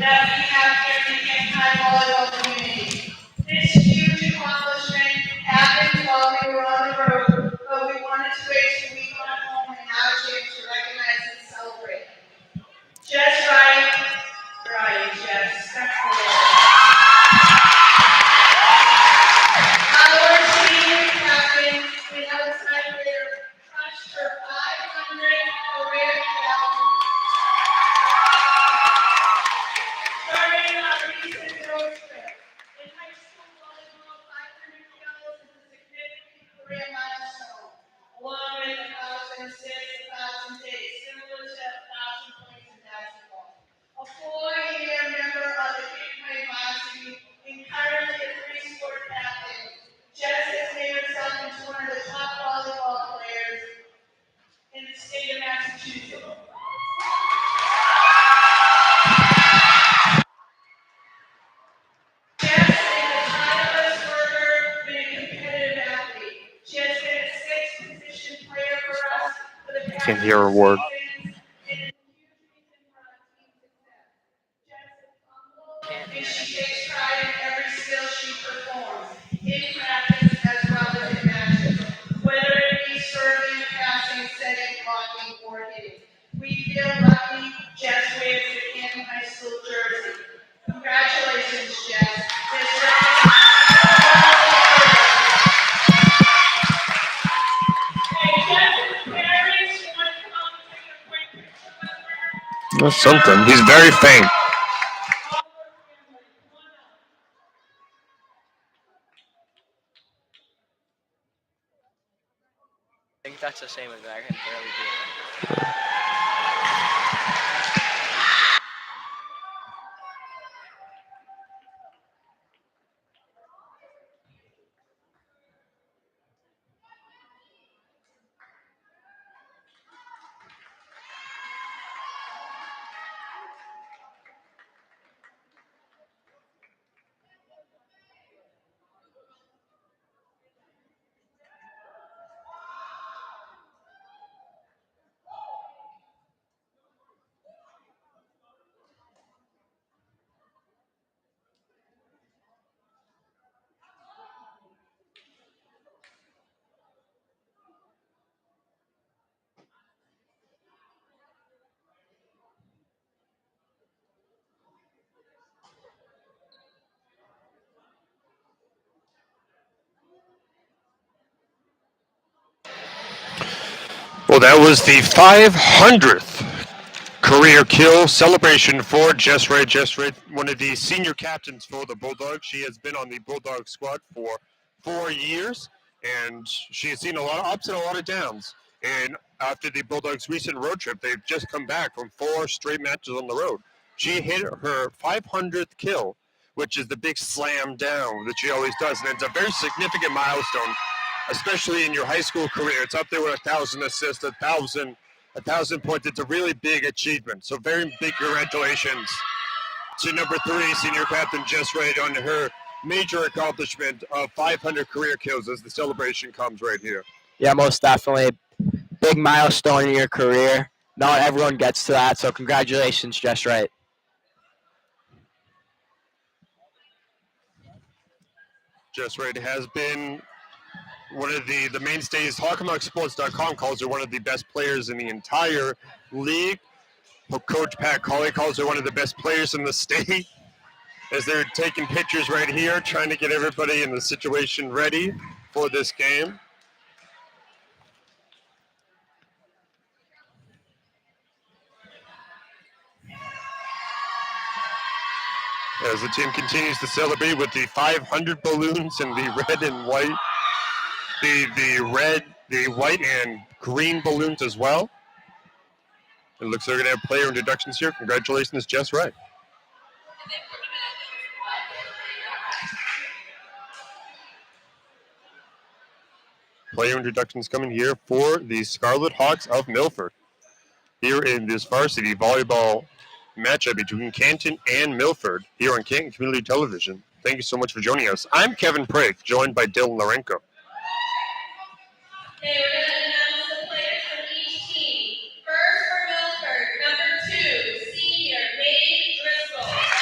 that we have here in the Canton volleyball community. This huge accomplishment happened while we were on the road, but we wanted to wait till we got home and have a chance to recognize and celebrate. Jess Wright, Jess, that's the word. Our senior captain, the outside hitter, crushed her 500 career count. Starting our recent road trip. In high school volleyball, 500 kills is a significant career milestone, along with 1,000 assists, 1,000 takes, similar to 1,000 points in basketball. A 4-year member of the Canton Varsity and currently a 3-sport captain, Jess has made herself into one of the top volleyball players in the state of Massachusetts. Jess is a tireless worker and a competitive athlete. She has been a 6th position player for us for the past 2 Can't hear a word. seasons and is a huge reason for our team's success. Jess is humble and she takes pride in every skill she performs, in practice as well as in matches, whether it be serving, passing, setting, blocking, or hitting. We feel lucky Jess wears the Canton High School jersey. Congratulations, Jess. This That's something. He's very faint. I think that's the same as I can barely do it. Well, that was the 500th career kill celebration for Jess Wright. Jess Wright, one of the senior captains for the Bulldogs. She has been on the Bulldog squad for 4 years, and she has seen a lot of ups and a lot of downs. And after the Bulldogs' recent road trip, they've just come back from 4 straight matches on the road. She hit her 500th kill, which is the big slam down that she always does, and it's a very significant milestone, especially in your high school career. It's up there with 1,000 assists, 1,000 points. It's a really big achievement. So very big congratulations to number 3, senior captain Jess Wright, on her major accomplishment of 500 career kills as the celebration comes right here. Yeah, most definitely. Big milestone in your career. Not everyone gets to that, so congratulations, Jess Wright. Jess Wright has been one of the mainstays. HawkMockSports.com calls her one of the best players in the entire league. Coach Pat Colley calls her one of the best players in the state. As they're taking pictures right here, trying to get everybody in the situation ready for this game. As the team continues to celebrate with the 500 balloons and the red and white, the white and green balloons as well. It looks like we're going to have player introductions here. Congratulations, Jess Wright. Player introductions coming here for the Scarlet Hawks of Milford. Here in this varsity volleyball matchup between Canton and Milford here on Canton Community Television. Thank you so much for joining us. I'm Kevin Prake, joined by Dylan Lorenko. Okay, we're going to announce the players from each team. First for Milford, number 2, senior Maeve Driscoll.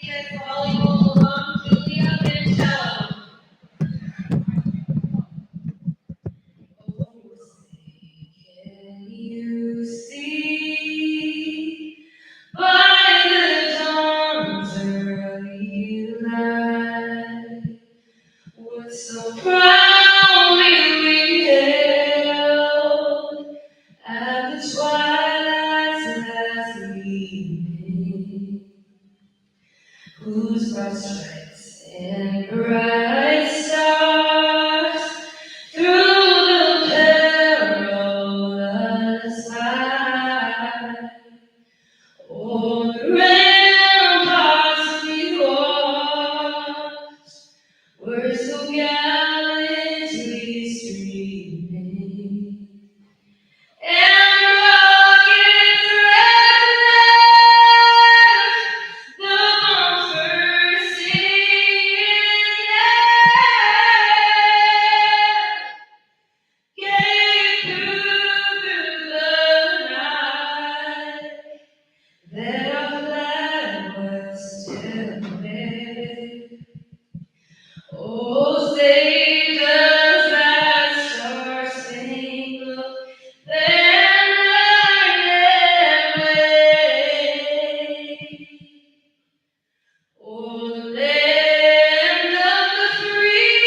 Kids volleyball alum Julia Mintello. Oh, say, can you see by the dawn's early light what so proudly we hailed at the twilight's last evening, whose broad stripes and bright stars through the perilous fight o'er the ramparts we watched were so gallantly streaming, and rockets red the bumpers singing gave through the night that our flag was still there. Oh, say does that star-spangled banner wave o'er the land of the free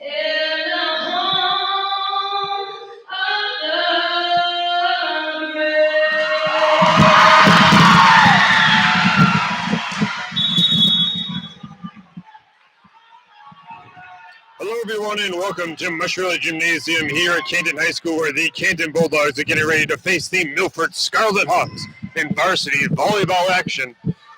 and the home of the brave. Hello, everyone, and welcome to Mushrella Gymnasium here at Canton High School, where the Canton Bulldogs are getting ready to face the Milford Scarlet Hawks in varsity volleyball action.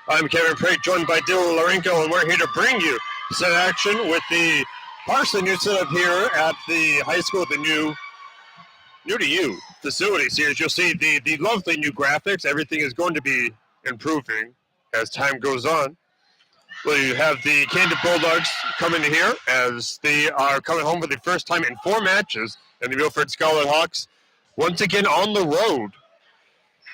I'm Kevin Prate, joined by Dylan Larenko, and we're here to bring you set action with the partially new setup here at the high school, the new to you facilities here. As you'll see, the lovely new graphics. Everything is going to be improving as time goes on. Well, you have the Canton Bulldogs coming here as they are coming home for the first time in 4 matches, and the Milford Scarlet Hawks once again on the road.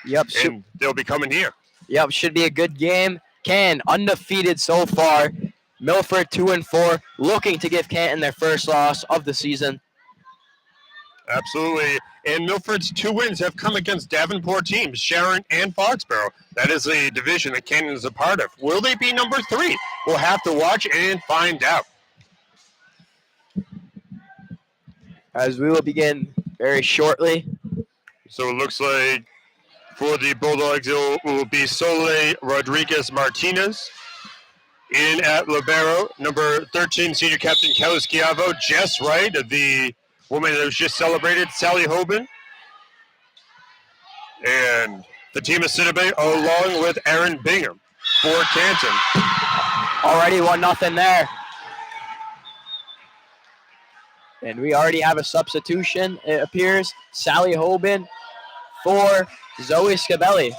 Yep. And they'll be coming here. Yep. Should be a good game. Canton undefeated so far. Milford 2-4, looking to give Canton their first loss of the season. Absolutely. And Milford's 2 wins have come against Davenport teams, Sharon and Foxborough. That is a division that Canton is a part of. Will they be number 3? We'll have to watch and find out. As we will begin very shortly. So it looks like for the Bulldogs, it will be Soleil Rodriguez Martinez. In at libero, number 13, senior captain Kelly Schiavo. Jess Wright, the woman that was just celebrated, Sally Hoban. And the team of Sidibe along with Aaron Bingham for Canton. Already 1-0 there. And we already have a substitution, it appears. Sally Hoban for Zoe Scabelli.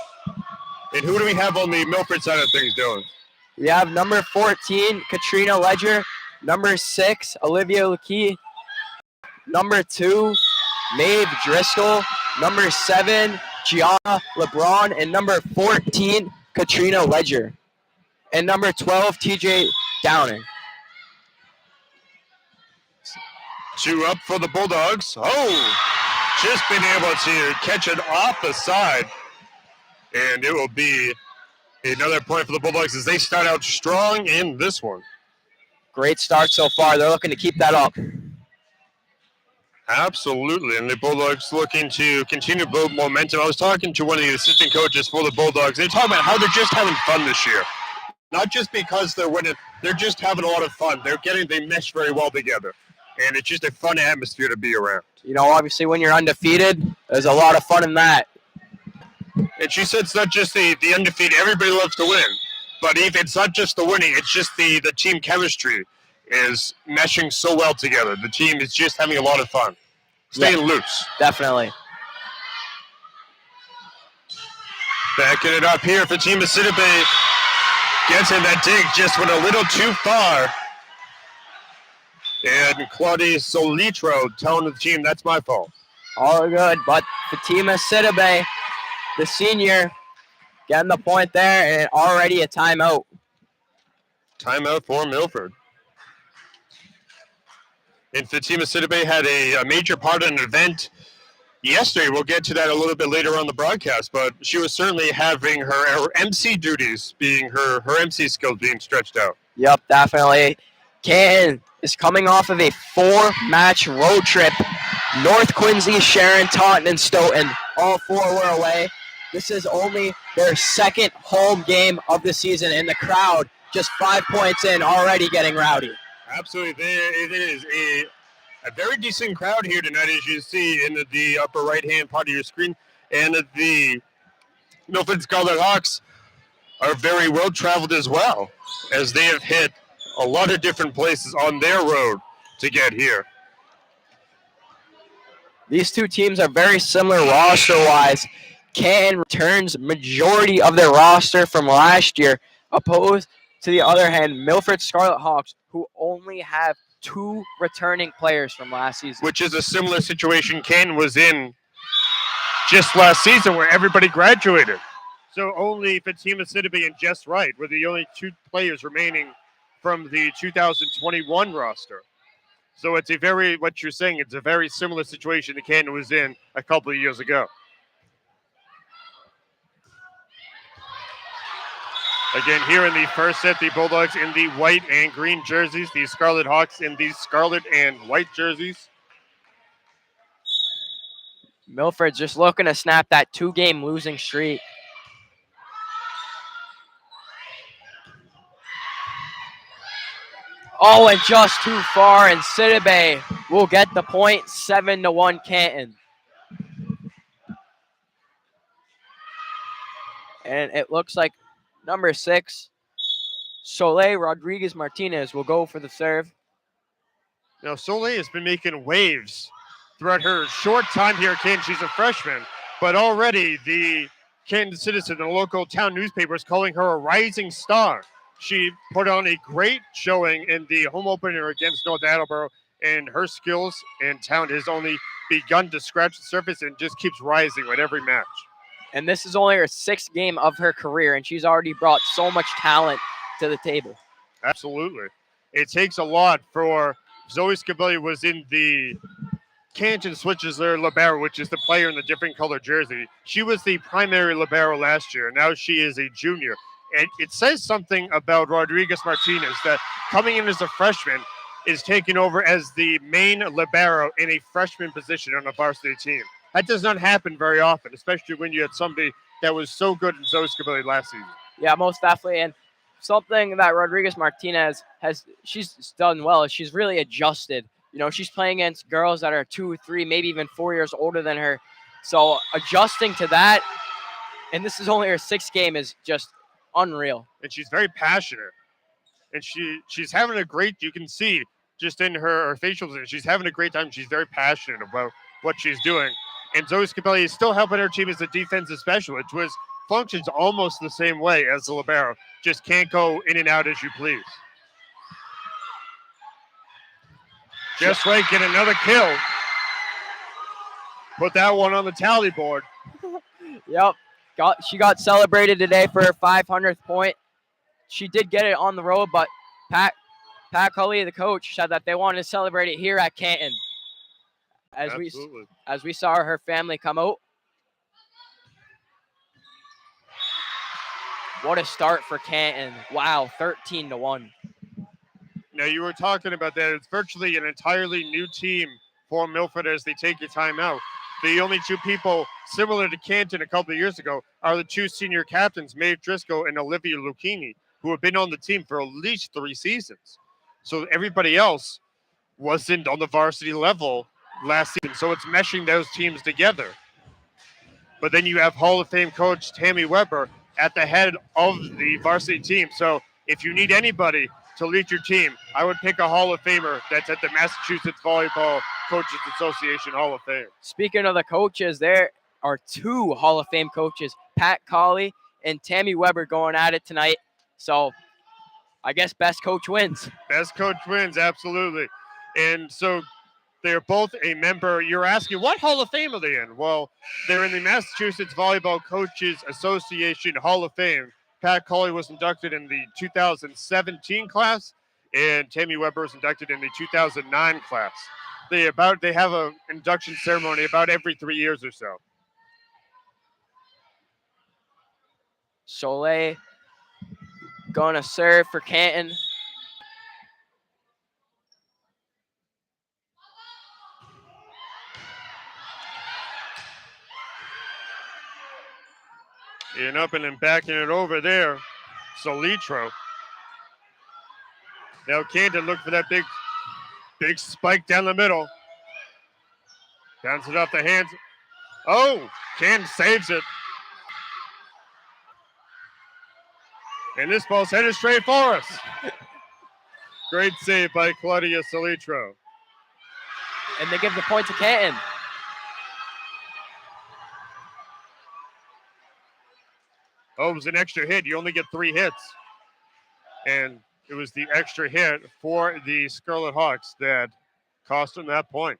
And who do we have on the Milford side of things, Dylan? We have number 14, Katrina Ledger. Number 6, Olivia Leakey. Number 2, Maeve Driscoll. Number 7, Gianna LeBron. And number 14, Katrina Ledger. And number 12, TJ Downer. 2 up for the Bulldogs. Oh, just been able to catch it off the side. And it will be another point for the Bulldogs as they start out strong in this one. Great start so far. They're looking to keep that up. Absolutely, and the Bulldogs looking to continue to build momentum. I was talking to one of the assistant coaches for the Bulldogs. They're talking about how they're just having fun this year. Not just because they're winning, they're just having a lot of fun. They mesh very well together. And it's just a fun atmosphere to be around. You know, obviously when you're undefeated, there's a lot of fun in that. And she said it's not just the undefeated. Everybody loves to win. But if it's not just the winning, it's just the team chemistry is meshing so well together. The team is just having a lot of fun. Staying loose. Definitely. Backing it up here for Team of Sidibe. Gets in that dig, just went a little too far. And Claudia Solitro telling the team, that's my fault. All good, but Fatima Sidibe, the senior, Getting the point there, and already a timeout. Timeout for Milford. And Fatima Sidibe had a major part in an event yesterday. We'll get to that a little bit later on the broadcast, but she was certainly having her MC duties, being her MC skills being stretched out. Yep, definitely. Canton is coming off of a 4-match road trip. North Quincy, Sharon, Taunton, and Stoughton. All 4 were away. This is only their second home game of the season, and the crowd just 5 points in, already getting rowdy. Absolutely. It is a very decent crowd here tonight, as you see in the upper right-hand part of your screen. And the Milford Scarlet Hawks are very well-traveled as well, as they have hit a lot of different places on their road to get here. These two teams are very similar roster-wise. Canton returns majority of their roster from last year, opposed to the other hand, Milford Scarlet Hawks, who only have 2 returning players from last season. Which is a similar situation Canton was in just last season, where everybody graduated. So only Fatima Sidibe and Jess Wright were the only 2 players remaining from the 2021 roster. So it's what you're saying, it's a very similar situation that Canton was in a couple of years ago. Again, here in the first set, the Bulldogs in the white and green jerseys, the Scarlet Hawks in the scarlet and white jerseys. Milford's just looking to snap that 2-game losing streak. Oh, and just too far, and Sidibe will get the point, 7-1 Canton. And it looks like number 6, Soleil Rodriguez Martinez, will go for the serve. Now, Soleil has been making waves throughout her short time here at Canton. She's a freshman, but already the Canton Citizen, the local town newspaper, is calling her a rising star. She put on a great showing in the home opener against North Attleboro, and her skills and talent has only begun to scratch the surface and just keeps rising with every match. And this is only her 6th game of her career, and she's already brought so much talent to the table. Absolutely. It takes a lot for Zoe Scabelli was in the Canton switches their libero, which is the player in the different color jersey. She was the primary libero last year. Now she is a junior. And it says something about Rodriguez Martinez that coming in as a freshman is taking over as the main libero in a freshman position on a varsity team. That does not happen very often, especially when you had somebody that was so good in Zoe Scabelli last season. Yeah, most definitely. And something that Rodriguez Martinez she's done well is she's really adjusted. You know, she's playing against girls that are 2, 3, maybe even 4 years older than her. So adjusting to that, and this is only her 6th game, is just unreal. And she's very passionate. And she's having a great, you can see just in her facials, she's having a great time. She's very passionate about what she's doing. And Zoe Scapelli is still helping her team as a defensive specialist, which functions almost the same way as the libero. Just can't go in and out as you please. Jess Wright get another kill. Put that one on the tally board. Yep. She got celebrated today for her 500th point. She did get it on the road, but Pat Cully, the coach, said that they wanted to celebrate it here at Canton. As we saw her family come out. What a start for Canton. Wow, 13-1. Now, you were talking about that. It's virtually an entirely new team for Milford as they take a timeout. The only 2 people similar to Canton a couple of years ago are the 2 senior captains, Maeve Driscoll and Olivia Lucchini, who have been on the team for at least 3 seasons. So everybody else wasn't on the varsity level last season. So it's meshing those teams together. But then you have Hall of Fame coach Tammy Weber at the head of the varsity team. So if you need anybody to lead your team, I would pick a Hall of Famer that's at the Massachusetts Volleyball Coaches Association Hall of Fame. Speaking of the coaches, there are 2 Hall of Fame coaches, Pat Colley and Tammy Weber, going at it tonight. So I guess best coach wins. Best coach wins, absolutely. And so They're both a member. You're asking, what Hall of Fame are they in? Well, they're in the Massachusetts Volleyball Coaches Association Hall of Fame. Pat Colley was inducted in the 2017 class, and Tammy Weber was inducted in the 2009 class. They have an induction ceremony about every 3 years or so. Soleil going to serve for Canton. And up and then backing it over there, Solitro. Now Canton look for that big spike down the middle. Bounces off the hands. Oh, Canton saves it. And this ball's headed straight for us. Great save by Claudia Solitro. And they give the point to Canton. Oh, it was an extra hit. You only get 3 hits. And it was the extra hit for the Scarlet Hawks that cost them that point.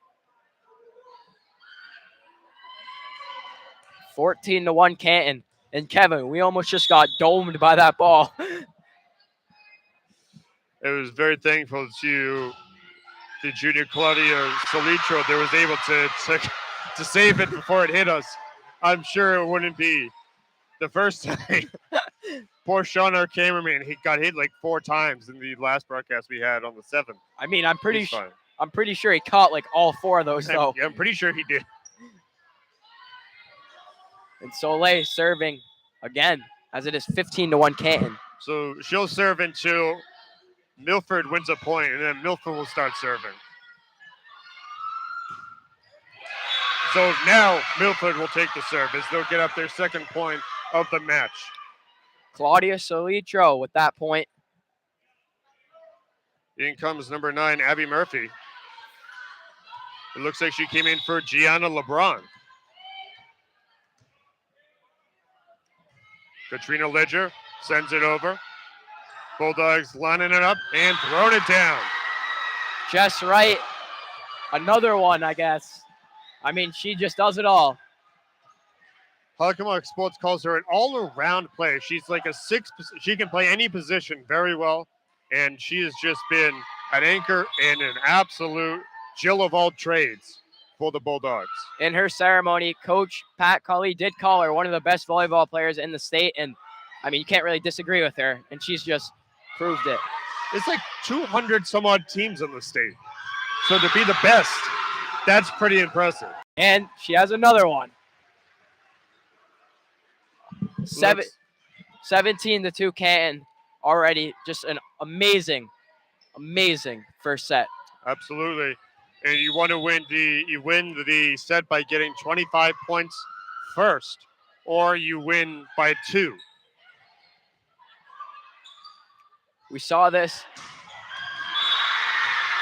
14-1 Canton. And Kevin, we almost just got domed by that ball. It was very thankful to the junior Claudia Solitro that was able to save it before it hit us. I'm sure it wouldn't be the first time. Poor Sean, our cameraman, he got hit like 4 times in the last broadcast we had on the 7th. I mean, I'm pretty sure he caught like all 4 of those though. Yeah, I'm pretty sure he did. And Soleil serving again, as it is 15-1 Canton. So she'll serve until Milford wins a point, and then Milford will start serving. So now Milford will take the serve as they'll get up their second point of the match. Claudia Solitro with that point. In comes number 9, Abby Murphy. It looks like she came in for Gianna LeBron. Katrina Ledger sends it over. Bulldogs lining it up and throwing it down. Jess Wright, another one, I guess. I mean, she just does it all. Hockomock Sports calls her an all-around player. She's like a 6. She can play any position very well, and she has just been an anchor and an absolute Jill of all trades for the Bulldogs. In her ceremony, Coach Pat Colley did call her one of the best volleyball players in the state, and I mean, you can't really disagree with her, and she's just proved it. It's like 200 some odd teams in the state. So to be the best, that's pretty impressive. And she has another one. 17-2 Canton already. Just an amazing first set. Absolutely. And you want to win the set by getting 25 points first, or you win by 2. We saw this.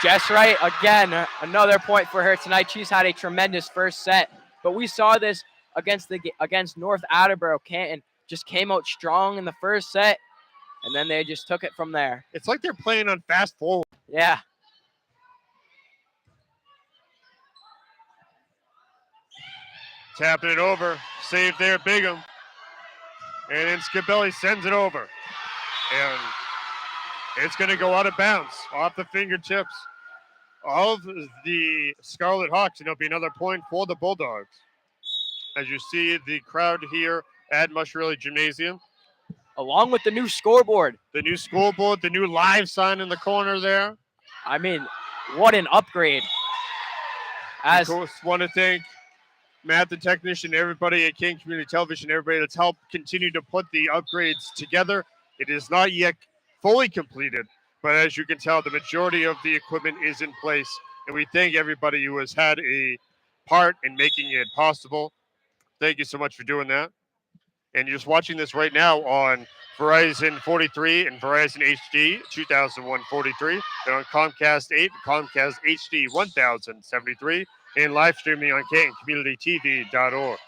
Jess Wright, again, another point for her tonight. She's had a tremendous first set. But we saw this against North Attleboro. Canton just came out strong in the first set, and then they just took it from there. It's like they're playing on fast forward. Yeah. Tapping it over. Save there, Bigham. And then Scabelli sends it over. And it's going to go out of bounds, off the fingertips of the Scarlet Hawks. And it'll be another point for the Bulldogs. As you see the crowd here at Mushrelli Gymnasium. Along with the new scoreboard. The new scoreboard, the new live sign in the corner there. I mean, what an upgrade. Of course, want to thank Matt, the technician, everybody at King Community Television, everybody that's helped continue to put the upgrades together. It is not yet fully completed, but as you can tell, the majority of the equipment is in place, and we thank everybody who has had a part in making it possible. Thank you so much for doing that. And you're just watching this right now on Verizon 43 and Verizon HD 2001-43, and on Comcast 8, Comcast HD 1073, and live streaming on CantonCommunityTV.org.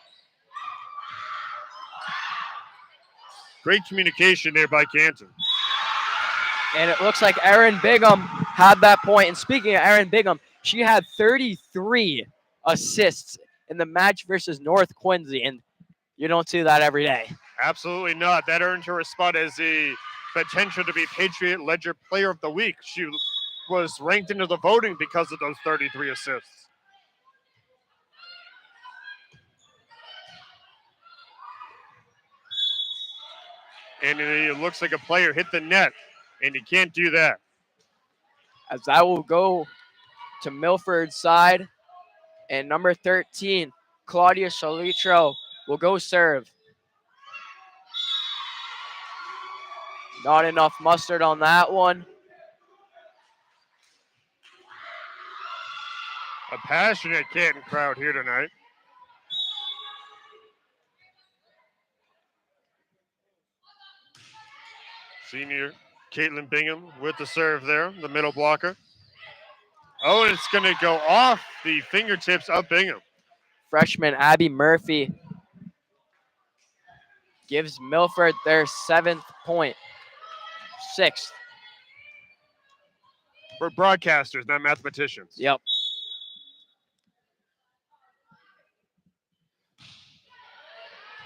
Great communication there by Canton. And it looks like Aaron Bigham had that point. And speaking of Aaron Bigham, She had 33 assists in the match versus North Quincy, and you don't see that every day. Absolutely not. That earned her a spot as the potential to be Patriot Ledger Player of the Week. She was ranked into the voting because of those 33 assists. And it looks like a player hit the net, and you can't do that. As that will go to Milford's side, and number 13, Claudia Salitro, will go serve. Not enough mustard on that one. A passionate Canton crowd here tonight. Senior Caitlin Bingham with the serve there, the middle blocker. Oh, and it's going to go off the fingertips of Bingham. Freshman Abby Murphy gives Milford their 7th point. 6th. We're broadcasters, not mathematicians. Yep.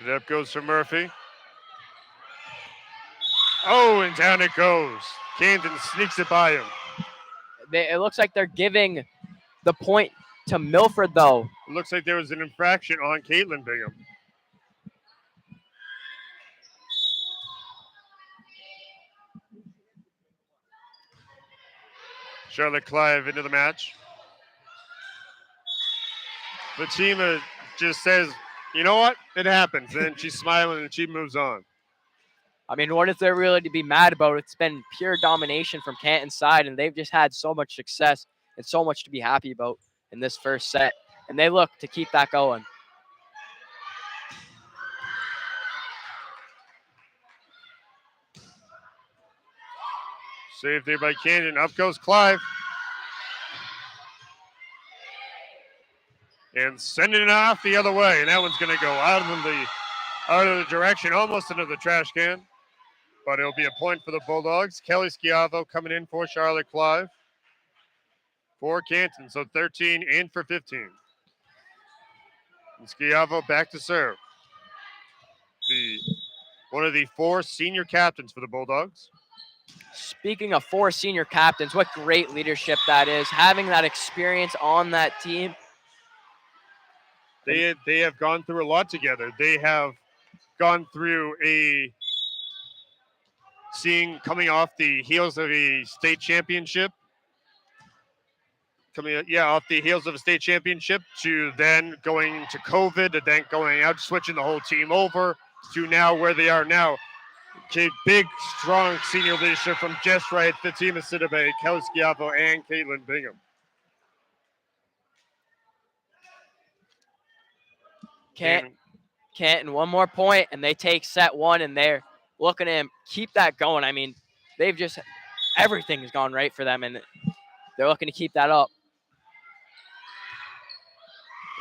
It up goes for Murphy. Oh, and down it goes. Canton sneaks it by him. It looks like they're giving the point to Milford, though. It looks like there was an infraction on Caitlin Bingham. Charlotte Clive into the match. The team just says, you know what? It happens. And she's smiling and she moves on. I mean, what is there really to be mad about? It's been pure domination from Canton's side, and they've just had so much success and so much to be happy about in this first set. And they look to keep that going. Saved there by Canton. Up goes Clive. And sending it off the other way. And that one's going to go out of the direction, almost into the trash can. But it'll be a point for the Bulldogs. Kelly Schiavo coming in for Charlotte Clive. For Canton, so 13 in for 15. And Schiavo back to serve. One of the 4 senior captains for the Bulldogs. Speaking of 4 senior captains, what great leadership that is. Having that experience on that team. They have gone through a lot together. They have gone through coming off the heels of a state championship. Off the heels of a state championship to then going to COVID, to then going out, switching the whole team over to now where they are now. Big, strong senior leadership from Jess Wright, Fatima Sidibe, Kelly Schiavo, and Caitlin Bingham. Canton, one more point, and they take set 1, and they're looking to keep that going. I mean, everything has gone right for them, and they're looking to keep that up.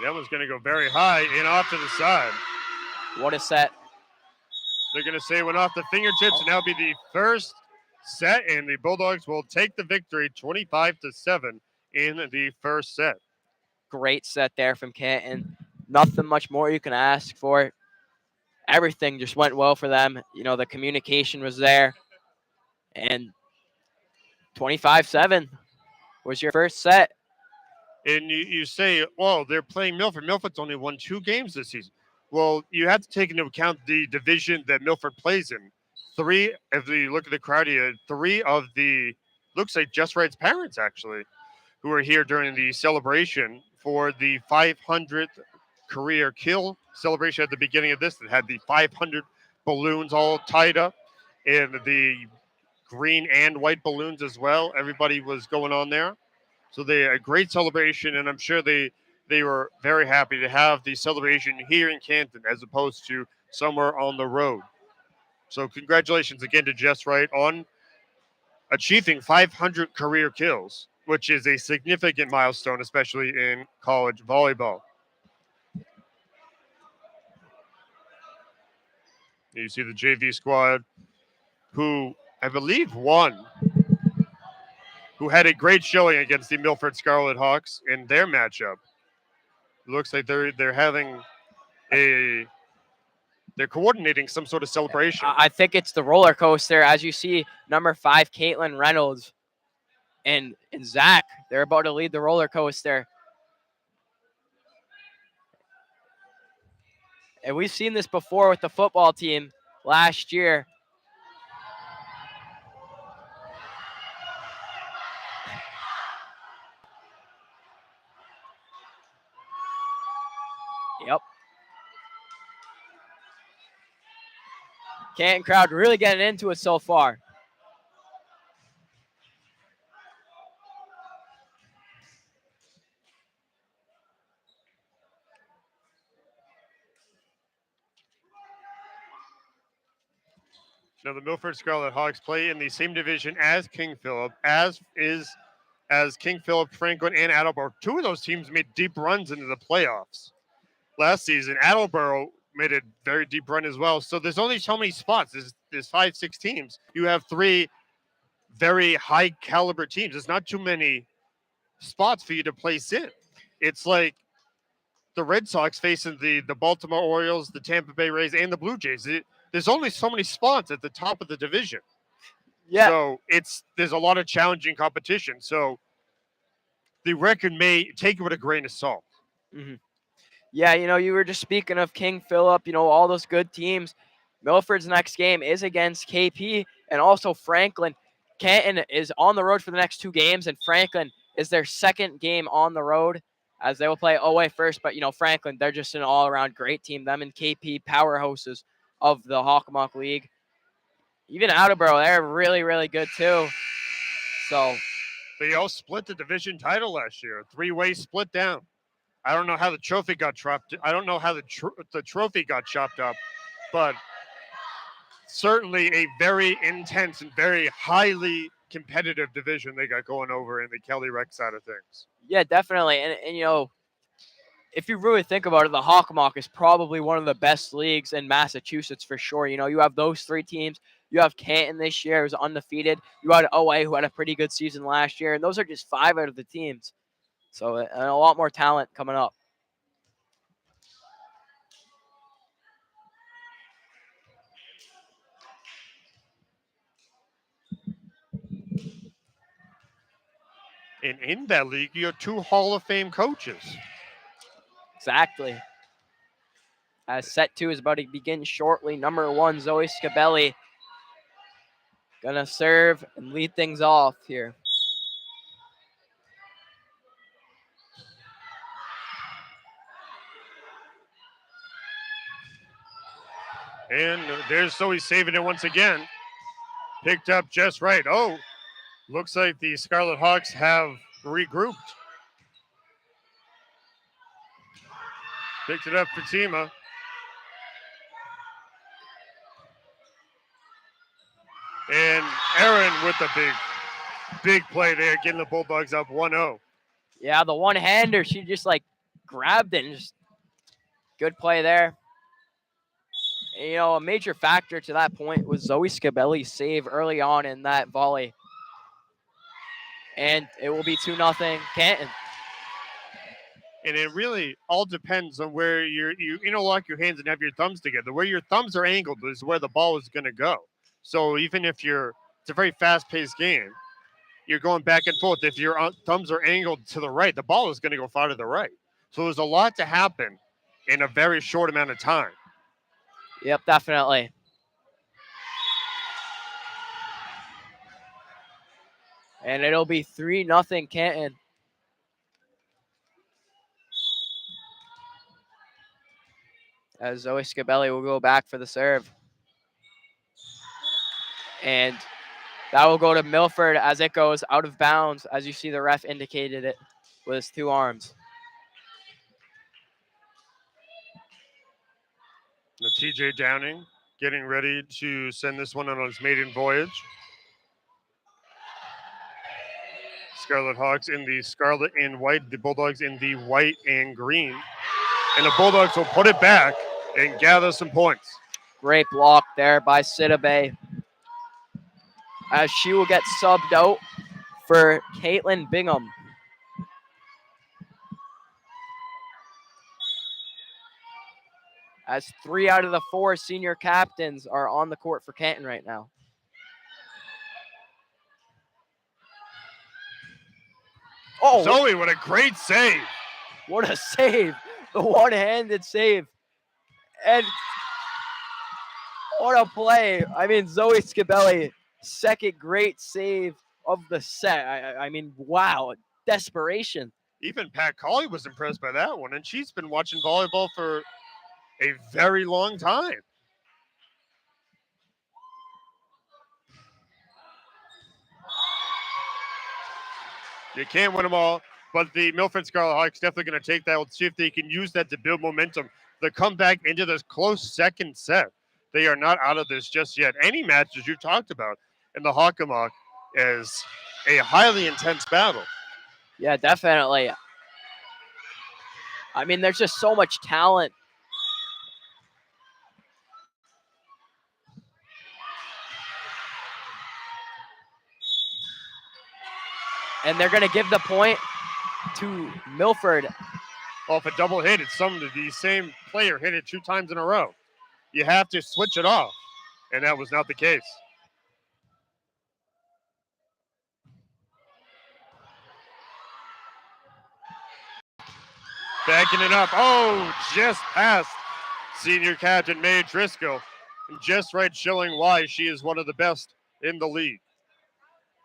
That one's going to go very high and off to the side. What a set. They're going to say it went off the fingertips, and that'll be the first set, and the Bulldogs will take the victory 25-7 in the first set. Great set there from Canton. Nothing much more you can ask for. Everything just went well for them. You know, the communication was there. And 25-7 was your first set. And you say, well, they're playing Milford. Milford's only won 2 games this season. Well, you have to take into account the division that Milford plays in. 3, if you look at the crowd here, 3 of the, looks like Just Wright's parents, actually, who were here during the celebration for the 500th career kill celebration at the beginning of this. That had the 500 balloons all tied up, and the green and white balloons as well. Everybody was going on there. So they had a great celebration, and I'm sure they were very happy to have the celebration here in Canton as opposed to somewhere on the road. So congratulations again to Jess Wright on achieving 500 career kills, which is a significant milestone, especially in college volleyball. You see the JV squad, who I believe won who had a great showing against the Milford Scarlet Hawks in their matchup. Looks like they're having they're coordinating some sort of celebration. I think it's the roller coaster. As you see, number 5, Caitlin Reynolds and Zach, they're about to lead the roller coaster. And we've seen this before with the football team last year. Yep. Canton crowd really getting into it so far. Now the Milford Scarlet Hawks play in the same division as King Philip, as King Philip, Franklin, and Attleboro. Two of those teams made deep runs into the playoffs last season. Attleboro made a very deep run as well. So there's only so many spots. There's 5-6 teams. You have 3 very high caliber teams. There's not too many spots for you to place in. It's like the Red Sox facing the Baltimore Orioles, the Tampa Bay Rays, and the Blue Jays. There's only so many spots at the top of the division. Yeah. So there's a lot of challenging competition. So the record may take it with a grain of salt. Mm-hmm. Yeah, you were just speaking of King Philip, all those good teams. Milford's next game is against KP and also Franklin. Canton is on the road for the next 2 games, and Franklin is their second game on the road, as they will play away first. But, Franklin, they're just an all-around great team. Them and KP, powerhouses of the Hockomock League. Even Attleboro, they're really, really good too. So they all split the division title last year. 3-way split down. I don't know how the trophy got dropped. I don't know how the trophy got chopped up, but certainly a very intense and very highly competitive division they got going over in the Kelly Rec side of things. Yeah, definitely. And if you really think about it, the Hockomock is probably one of the best leagues in Massachusetts for sure. You have those 3 teams. You have Canton this year, who's undefeated. You had OA, who had a pretty good season last year. And those are just 5 out of the teams. So a lot more talent coming up. And in that league, you have 2 Hall of Fame coaches. Exactly. As set 2 is about to begin shortly. Number 1, Zoe Scabelli, gonna serve and lead things off here. And there's Zoe saving it once again. Picked up Jess Wright. Oh, looks like the Scarlet Hawks have regrouped. Picked it up for Tima. And Aaron with the big play there, getting the Bulldogs up 1-0. Yeah, the one-hander, she just grabbed it and just good play there. And, a major factor to that point was Zoe Scabelli's save early on in that volley. And it will be 2-0 Canton. And it really all depends on where you lock your hands and have your thumbs together. Where your thumbs are angled is where the ball is going to go. So even if it's a very fast-paced game, you're going back and forth. If your thumbs are angled to the right, the ball is going to go far to the right. So there's a lot to happen in a very short amount of time. Yep, definitely. And it'll be 3-0 Canton. As Zoe Scabelli will go back for the serve. And that will go to Milford as it goes out of bounds. As you see, the ref indicated it with his 2 arms. Now TJ Downing getting ready to send this one on his maiden voyage. Scarlet Hawks in the scarlet and white, the Bulldogs in the white and green. And the Bulldogs will put it back and gather some points. Great block there by Sidibe, as she will get subbed out for Caitlin Bingham. As 3 out of the 4 senior captains are on the court for Canton right now. Oh, Zoe, what a great save. what a save. The one-handed save. And what a play. I mean, Zoe Scabelli, second great save of the set. I mean, wow, desperation. Even Pat Colley was impressed by that one, and she's been watching volleyball for a very long time. You can't win them all, but the Milford Scarlet Hawks definitely going to take that. Let's see if they can use that to build momentum. The comeback into this close second set. They are not out of this just yet. Any matches you talked about in the Hockomock is a highly intense battle. Yeah, definitely. I mean, there's just so much talent. And they're going to give the point to Milford. Well, if a double hit, it's something that the same player hit it 2 times in a row. You have to switch it off, and that was not the case. Backing it up. Oh, just past senior captain Mae Driscoll. And just right, showing why she is one of the best in the league.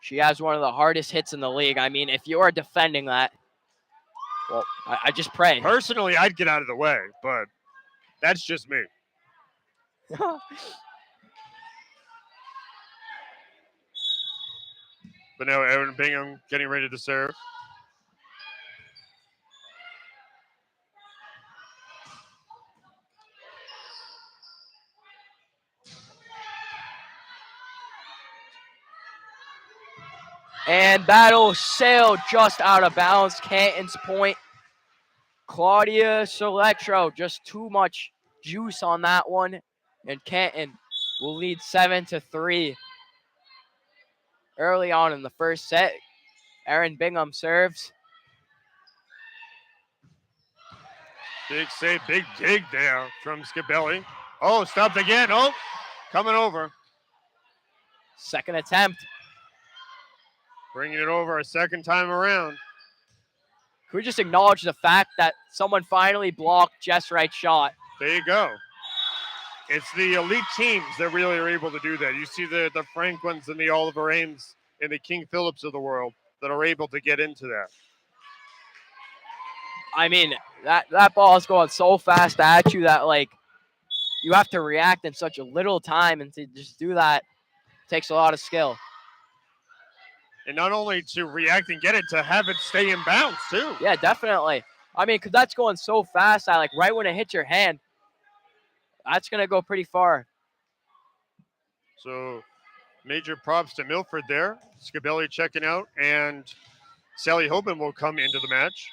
She has one of the hardest hits in the league. I mean, if you are defending that, well, I just pray. Personally, I'd get out of the way, but that's just me. But now Erin Bingham getting ready to serve. And that'll sail just out of bounds. Canton's point. Claudia Soletro, just too much juice on that one. And Canton will lead 7-3 early on in the first set. Erin Bingham serves. Big save, big dig there from Scabelli. Oh, stopped again. Oh, coming over. Second attempt. Bringing it over a second time around. Can we just acknowledge the fact that someone finally blocked Jess Wright's shot? There you go. It's the elite teams that really are able to do that. You see the Franklins and the Oliver Ames and the King Phillips of the world that are able to get into that. I mean, that ball is going so fast at you that, like, you have to react in such a little time, and to just do that takes a lot of skill. And not only to react and get it, to have it stay in bounds, too. Yeah, definitely. I mean, because that's going so fast that, like, right when it hits your hand, that's going to go pretty far. So, major props to Milford there. Scabelli checking out, and Sally Hoban will come into the match.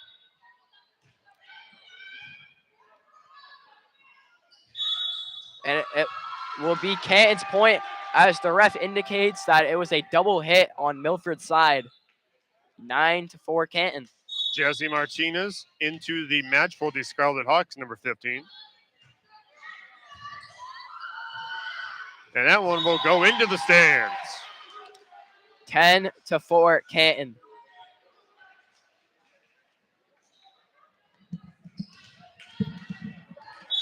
And it will be Canton's point, as the ref indicates that it was a double hit on Milford's side. 9-4 Canton. Jesse Martinez into the match for the Scarlet Hawks, number 15. And that one will go into the stands. 10-4 Canton.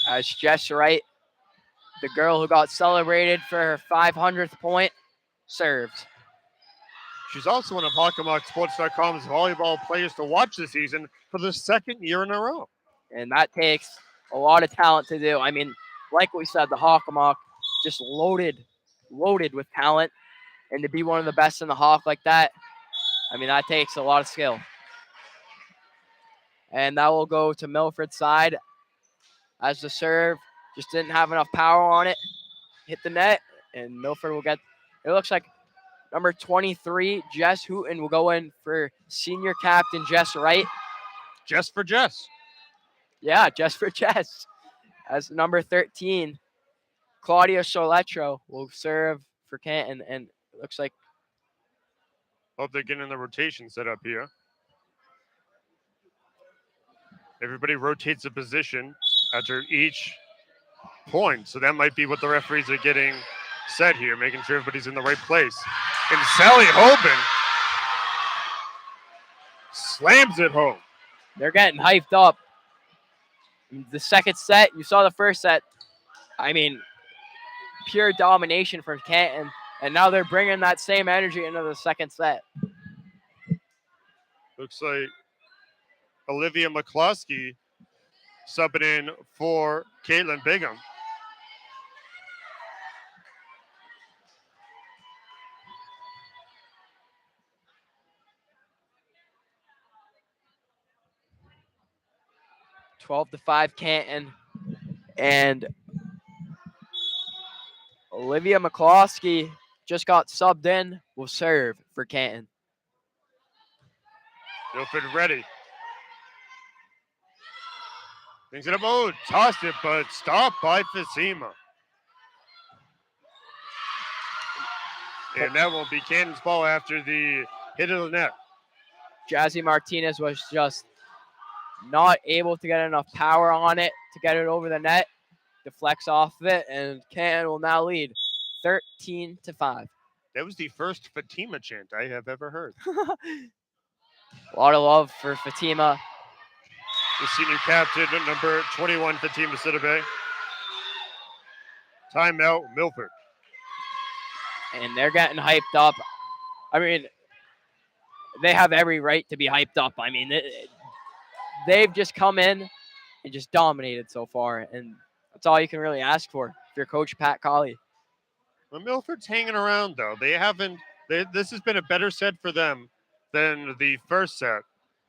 As Jess Wright, the girl who got celebrated for her 500th point, serves. She's also one of HockomockSports.com's volleyball players to watch this season for the second year in a row. And that takes a lot of talent to do. I mean, like we said, the Hockomock just loaded with talent. And to be one of the best in the Hawk like that, I mean, that takes a lot of skill. And that will go to Milford's side, as the serve just didn't have enough power on it. Hit the net, and Milford will get, it looks like number 23, Jess Hooten, will go in for senior captain Jess Wright. Just for Jess. Yeah, just for Jess. As number 13, Claudia Soletro will serve for Canton, and it looks like, Hope they're getting the rotation set up here. Everybody rotates a position after each point. So that might be what the referees are getting set here, making sure everybody's in the right place. And Sally Hoban slams it home. They're getting hyped up. The second set, you saw the first set. I mean, pure domination from Canton. And now they're bringing that same energy into the second set. Looks like Olivia McCloskey subbing in for Caitlin Bingham. (12 to 5) Canton. And Olivia McCloskey just got subbed in, will serve for Canton. Milford ready. Brings it up. Oh, tossed it, but stopped by Fatima. And that will be Canton's ball after the hit of the net. Jazzy Martinez was just not able to get enough power on it to get it over the net. Deflects off of it, and Canton will now lead 13 to 5. That was the first Fatima chant I have ever heard. A lot of love for Fatima. The senior captain, number 21, Fatima Sidibe. Timeout, Milford. And they're getting hyped up. I mean, they have every right to be hyped up. I mean, they've just come in and just dominated so far, and that's all you can really ask for if you're Coach Pat Colley. Well, Milford's hanging around, though. This has been a better set for them than the first set.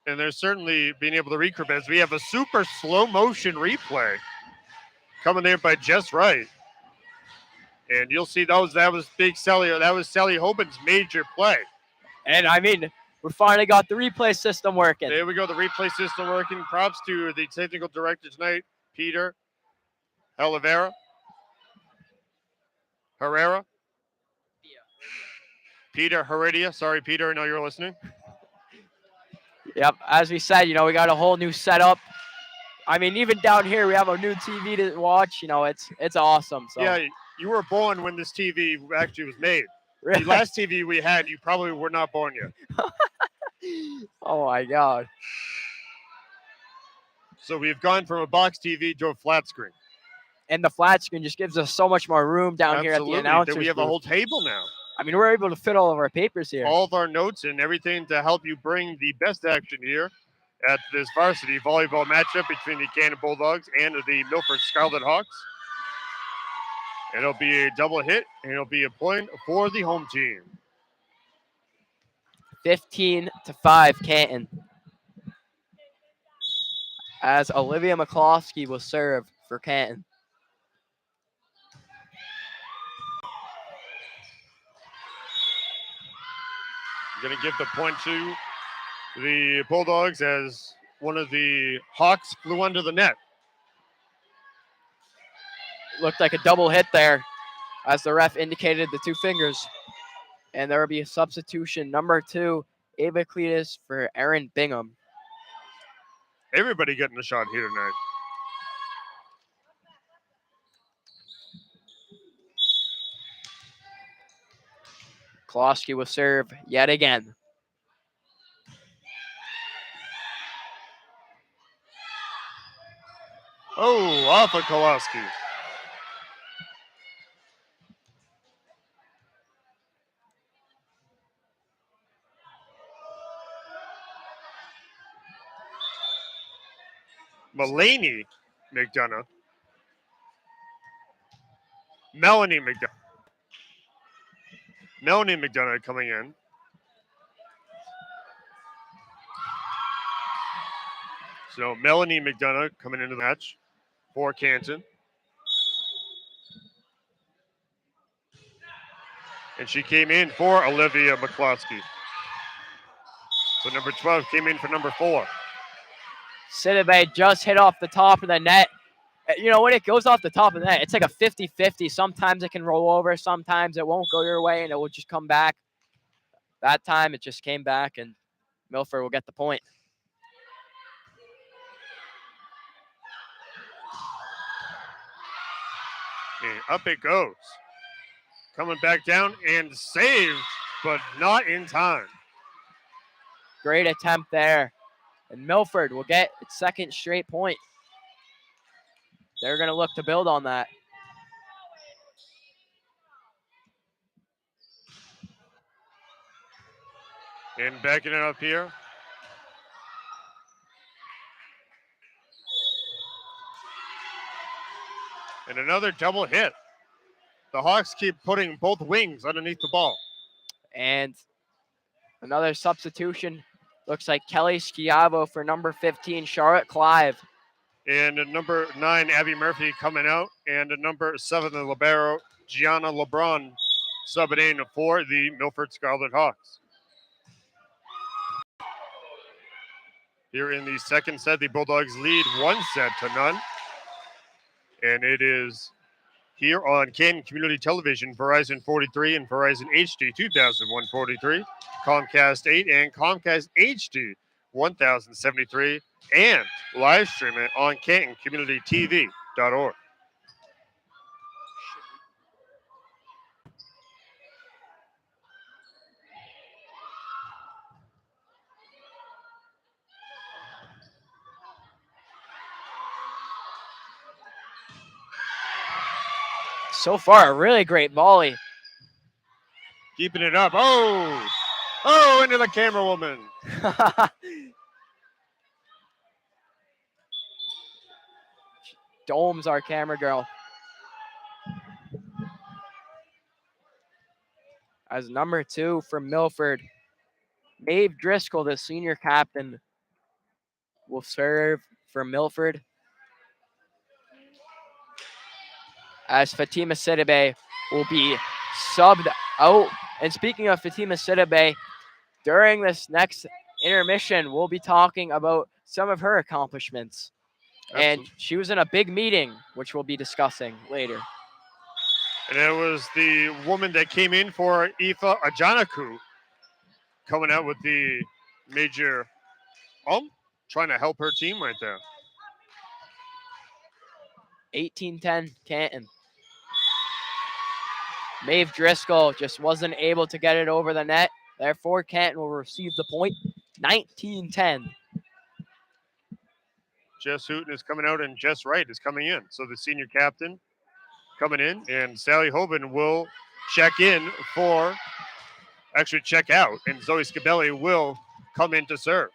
And they're certainly being able to recruit as we have a super slow motion replay coming there by Jess Wright. And you'll see that was big Sally. That was Sally Hoban's major play. And I mean, we finally got the replay system working. There we go, the replay system working. Props to the technical director tonight, Peter Herrera. Peter Heredia. Sorry, Peter, I know you're listening. Yep, as we said, we got a whole new setup. I mean, even down here, we have a new TV to watch. It's awesome. So. Yeah, you were born when this TV actually was made. Really? The last TV we had, you probably were not born yet. Oh, my God. So we've gone from a box TV to a flat screen. And the flat screen just gives us so much more room down here at the announcer's We have booth. a whole table now. I mean, we're able to fit all of our papers here. All of our notes and everything to help you bring the best action here at this varsity volleyball matchup between the Canton Bulldogs and the Milford Scarlet Hawks. And it'll be a double hit, and it'll be a point for the home team. 15 to 5, Canton. As Olivia McCloskey will serve for Canton. Going to give the point to the Bulldogs as one of the Hawks flew under the net. Looked like a double hit there as the ref indicated the two fingers. And there will be a substitution, number 2, Ava Cletus for Erin Bingham. Everybody getting a shot here tonight. Klosky will serve yet again. Oh, off of Kowalski. Melanie McDonough. Melanie McDonough coming in. So Melanie McDonough coming into the match for Canton. And she came in for Olivia McCloskey. So number 12 came in for number 4. Sidibe just hit off the top of the net. When it goes off the top of the net, it's like a 50-50. Sometimes it can roll over. Sometimes it won't go your way, and it will just come back. that time it just came back, and Milford will get the point. And up it goes. Coming back down and saved, but not in time. Great attempt there. And Milford will get its second straight point. They're going to look to build on that. And backing it up here. And another double hit. The Hawks keep putting both wings underneath the ball. And another substitution. Looks like Kelly Schiavo for number 15, Charlotte Clive. And number 9, Abby Murphy coming out. And number 7, the libero, Gianna LeBron, subbing in for the Milford Scarlet Hawks. Here in the second set, the Bulldogs lead 1-0. And it is here on Canton Community Television, Verizon 43 and Verizon HD 2143, Comcast 8 and Comcast HD 1073, and live stream it on CantonCommunityTV.org. So far, a really great volley. Keeping it up. Oh, into the camera woman. Domes our camera girl. As number 2 for Milford, Maeve Driscoll, the senior captain, will serve for Milford. As Fatima Sidibe will be subbed out. And speaking of Fatima Sidibe, during this next intermission, we'll be talking about some of her accomplishments. Absolutely. And she was in a big meeting, which we'll be discussing later. And it was the woman that came in for Aoife Ajanaku, coming out with the major, trying to help her team right there. 18-10 Canton. Maeve Driscoll just wasn't able to get it over the net. Therefore, Canton will receive the point. 19-10. Jess Hooten is coming out and Jess Wright is coming in. So the senior captain coming in, and Sally Hoban will check out, and Zoe Scabelli will come in to serve.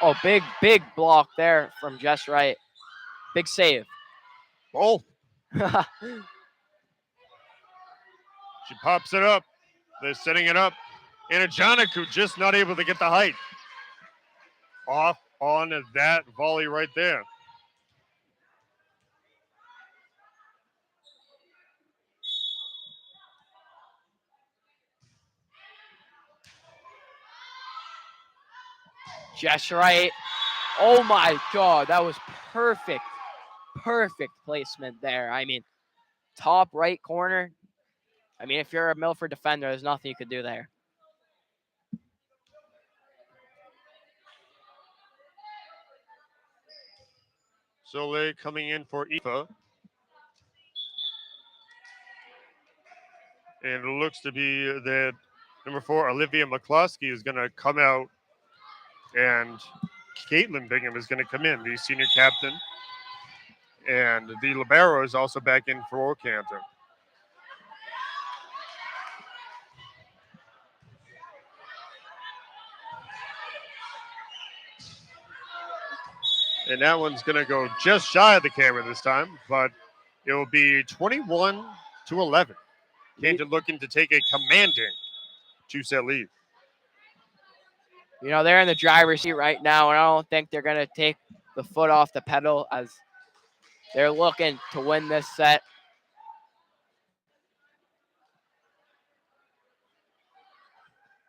Oh, big block there from Jess Wright. Big save. Oh, she pops it up. They're setting it up. And Ajanaku just not able to get the height. Off on that volley right there. Jess Wright. Oh my God, that was perfect. Perfect placement there. I mean, top right corner. I mean, if you're a Milford defender, there's nothing you could do there. Soleil coming in for Aoife. And it looks to be that number 4, Olivia McCloskey, is going to come out, and Caitlin Bingham is going to come in, the senior captain. And the libero is also back in for Canton. And that one's going to go just shy of the camera this time, but it will be 21-11. Canton looking to take a commanding 2-set lead. You know, they're in the driver's seat right now, and I don't think they're going to take the foot off the pedal as they're looking to win this set.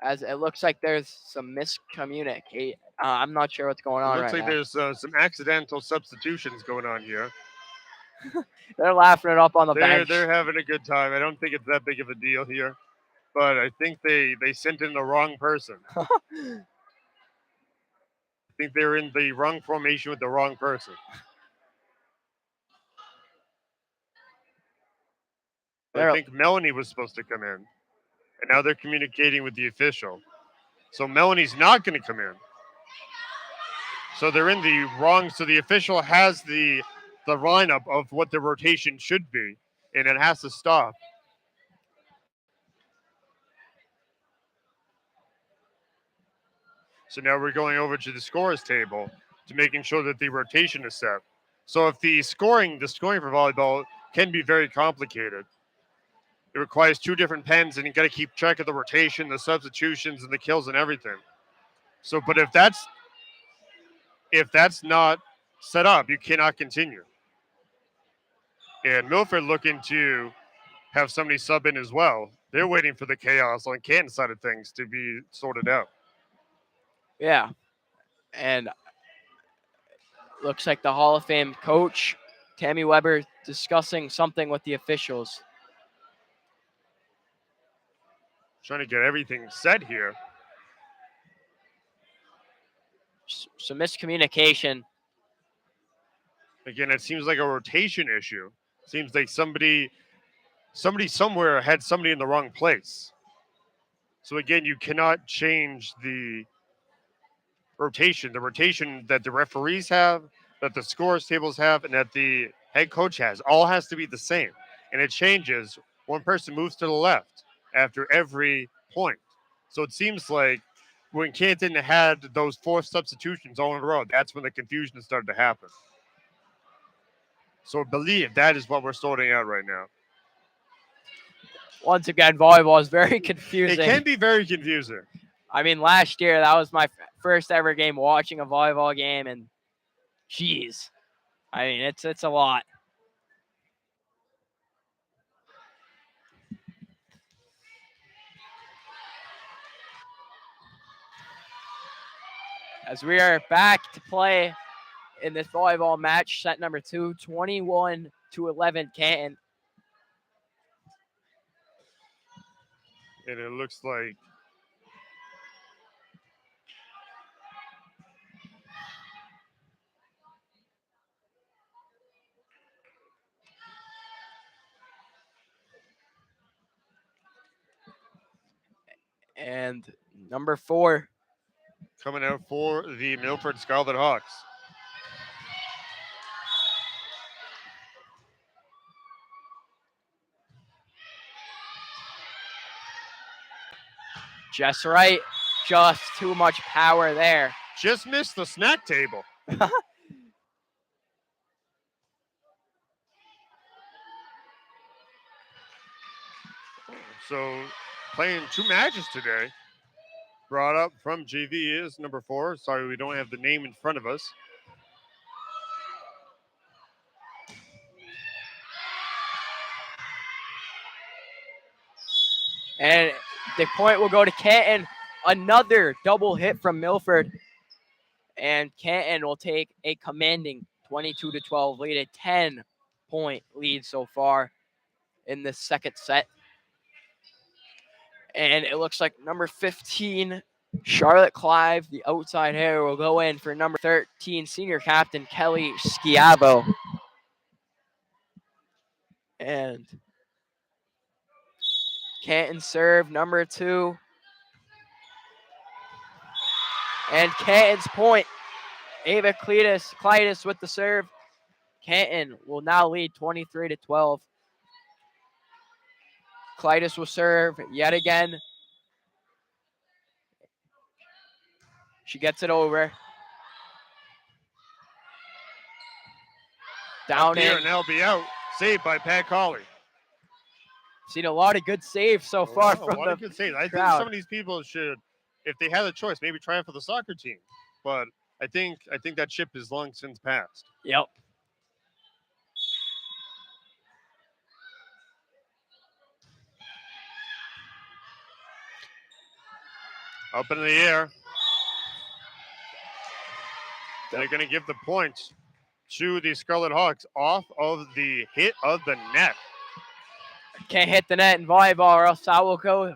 as it looks like there's some miscommunicate. I'm not sure what's going It on looks right like now. there's some accidental substitutions going on here. They're laughing it up on the They're bench. they're having a good time. I don't think it's that big of a deal here, but I think they sent in the wrong person. I think they're in the wrong formation with the wrong person. I think Melanie was supposed to come in, and now they're communicating with the official. So Melanie's not going to come in. So they're in the wrong. So the official has the lineup of what the rotation should be, and it has to stop. So now we're going over to the scores table to making sure that the rotation is set. So if the scoring for volleyball can be very complicated. It requires two different pens, and you got to keep track of the rotation, the substitutions, and the kills and everything. So, but if that's not set up, you cannot continue. And Milford looking to have somebody sub in as well. They're waiting for the chaos on Canton side of things to be sorted out. Yeah. And looks like the Hall of Fame coach, Tammy Weber, discussing something with the officials. Trying to get everything set here. Some miscommunication. Again, it seems like a rotation issue. Seems like somebody somewhere had somebody in the wrong place. So again, you cannot change the rotation that the referees have, that the scores tables have, and that the head coach has, all has to be the same. And it changes. One person moves to the left after every point. So it seems like when Canton had those 4 substitutions all in a row, that's when the confusion started to happen. So I believe that is what we're sorting out right now. Once again, volleyball is very confusing. It can be very confusing. I mean, last year, that was my first ever game watching a volleyball game, and geez, I mean, it's a lot. As we are back to play in this volleyball match, set number 2, 21-11 Canton. And it looks like and number 4 coming out for the Milford Scarlet Hawks. Jess Wright, just too much power there. Just missed the snack table. So playing 2 matches today. Brought up from JV is number 4. Sorry, we don't have the name in front of us. And the point will go to Canton. Another double hit from Milford. And Canton will take a commanding 22-12 lead, a 10-point lead so far in the second set. And it looks like number 15, Charlotte Clive, the outside hitter, will go in for number 13, senior captain Kelly Schiavo. And Canton serve number 2. And Canton's point. Ava Cletus with the serve. Canton will now lead 23-12. Clytus will serve yet again. She gets it over. Down here in. and that'll be out. Saved by Pat Colley. Seen a lot of good saves so far from a lot the of good saves. I think crowd. some of these people should, if they had a choice, maybe try it for the soccer team. But I think that ship is long since passed. Yep. Up in the air. They're going to give the point to the Scarlet Hawks off of the hit of the net. Can't hit the net in volleyball, or else that will go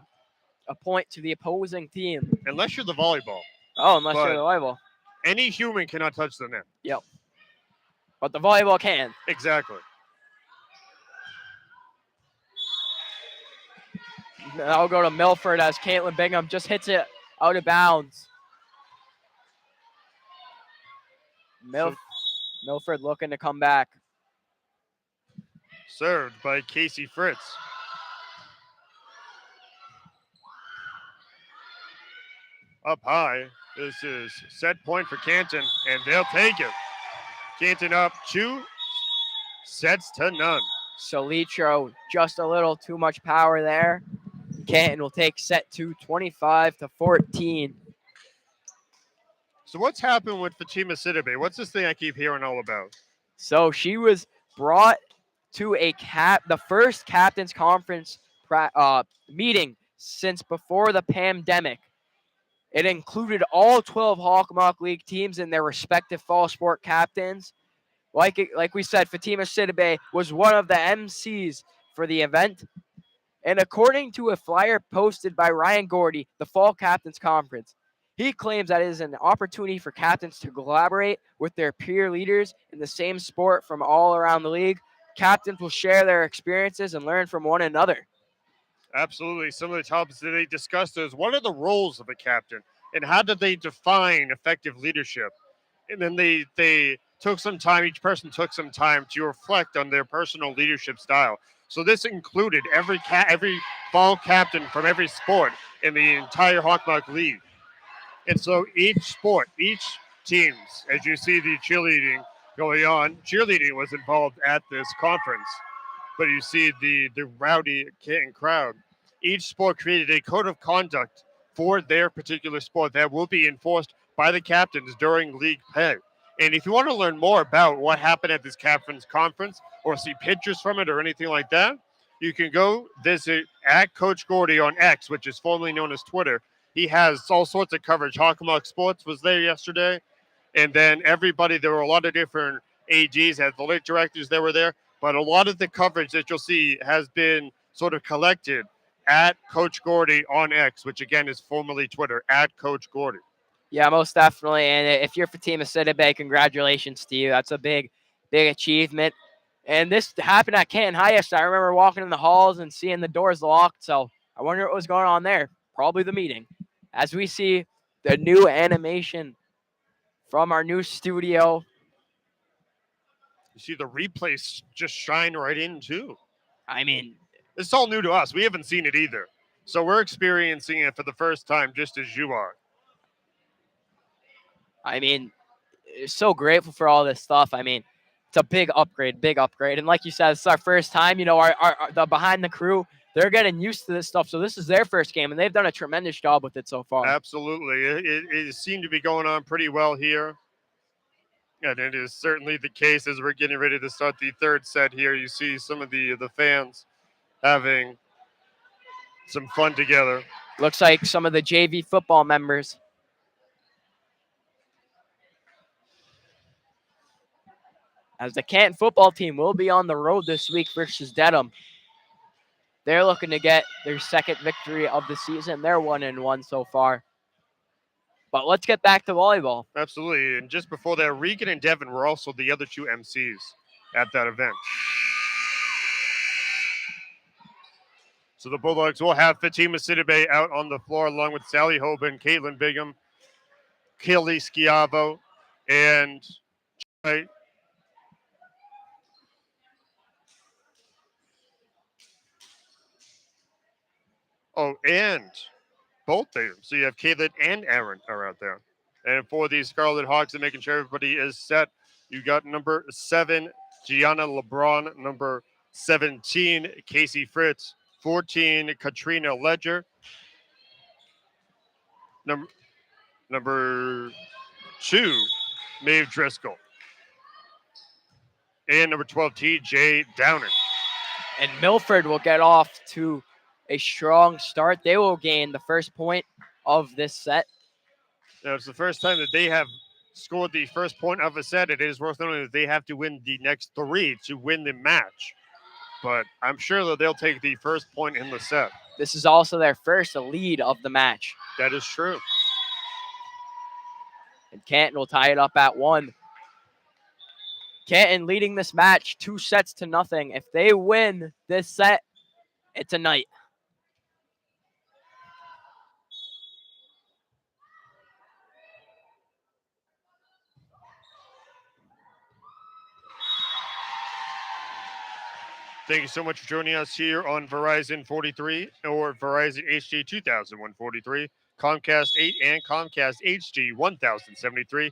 a point to the opposing team. Unless you're the volleyball. Oh, unless But you're the volleyball. any human cannot touch the net. Yep. But the volleyball can. Exactly. That'll go to Milford as Caitlin Bingham just hits it out of bounds. Milford looking to come back. Served by Casey Fritz. Up high. This is set point for Canton, and they'll take it. Canton up 2 sets to none. Solitro, just a little too much power there. Canton will take set 2, 25-14. So what's happened with Fatima Sidibe? What's this thing I keep hearing all about? So she was brought to the first captain's conference meeting since before the pandemic. It included all 12 Hawkmock League teams and their respective fall sport captains. Like we said, Fatima Sidibe was one of the MCs for the event. And according to a flyer posted by Ryan Gordy, the Fall Captains Conference, he claims that it is an opportunity for captains to collaborate with their peer leaders in the same sport from all around the league. Captains will share their experiences and learn from one another. Absolutely. Some of the topics that they discussed is what are the roles of a captain and how do they define effective leadership? And then they took some time, each person took some time to reflect on their personal leadership style. So this included every fall captain from every sport in the entire Hawkmock League. And so each sport, each teams, as you see the cheerleading going on, cheerleading was involved at this conference. But you see the rowdy Canton crowd. Each sport created a code of conduct for their particular sport that will be enforced by the captains during league play. And if you want to learn more about what happened at this captain's conference or see pictures from it or anything like that, you can go visit at Coach Gordy on X, which is formerly known as Twitter. He has all sorts of coverage. Hawkmock Sports was there yesterday. And then there were a lot of different AGs, athletic directors that were there. But a lot of the coverage that you'll see has been sort of collected at Coach Gordy on X, which again is formerly Twitter, at Coach Gordy. Yeah, most definitely. And if you're Fatima Sidibe, congratulations to you. That's a big achievement. And this happened at Canton Highest. I remember walking in the halls and seeing the doors locked. So I wonder what was going on there. Probably the meeting. As we see the new animation from our new studio. You see the replays just shine right in too. I mean, it's all new to us. We haven't seen it either. So we're experiencing it for the first time just as you are. I mean, so grateful for all this stuff. I mean, it's a big upgrade. And like you said, it's our first time. You know, the behind the crew, they're getting used to this stuff. So this is their first game, and they've done a tremendous job with it so far. Absolutely. It seemed to be going on pretty well here. And it is certainly the case as we're getting ready to start the third set here. You see some of the fans having some fun together. Looks like some of the JV football members. As the Canton football team will be on the road this week versus Dedham. They're looking to get their second victory of the season. They're 1-1 so far. But let's get back to volleyball. Absolutely. And just before that, Regan and Devin were also the other two MCs at that event. So the Bulldogs will have Fatima Sidibe out on the floor along with Sally Hoban, Caitlin Bingham, Kelly Schiavo, and and both there. So you have Caitlin and Aaron are out there. And for the Scarlet Hawks and making sure everybody is set, you got number 7, Gianna LeBron, number 17, Casey Fritz, 14, Katrina Ledger, number 2, Maeve Driscoll, and number 12, TJ Downer. And Milford will get off to a strong start. They will gain the first point of this set. Now, it's the first time that they have scored the first point of a set. It is worth noting that they have to win the next 3 to win the match. But I'm sure that they'll take the first point in the set. This is also their first lead of the match. That is true. And Canton will tie it up at 1. Canton leading this match 2-0. If they win this set, it's a night. Thank you so much for joining us here on Verizon 43 or Verizon HD 2143, Comcast 8, and Comcast HD 1073,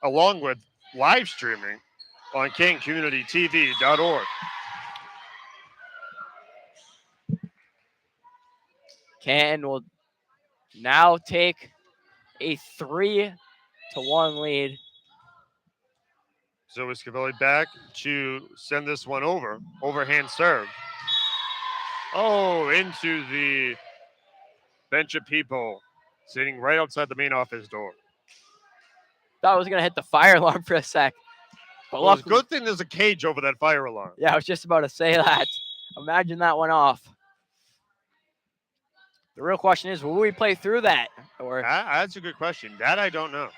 along with live streaming on KingCommunityTV.org. Canton will now take a 3-1 lead. So is Cavelli back to send this one over. Overhand serve. Oh, into the bench of people sitting right outside the main office door. Thought I was going to hit the fire alarm for a sec. But Well, it's a luckily, good thing there's a cage over that fire alarm. yeah, I was just about to say that. Imagine that went off. The real question is, will we play through that? Or That's a good question. That I don't know.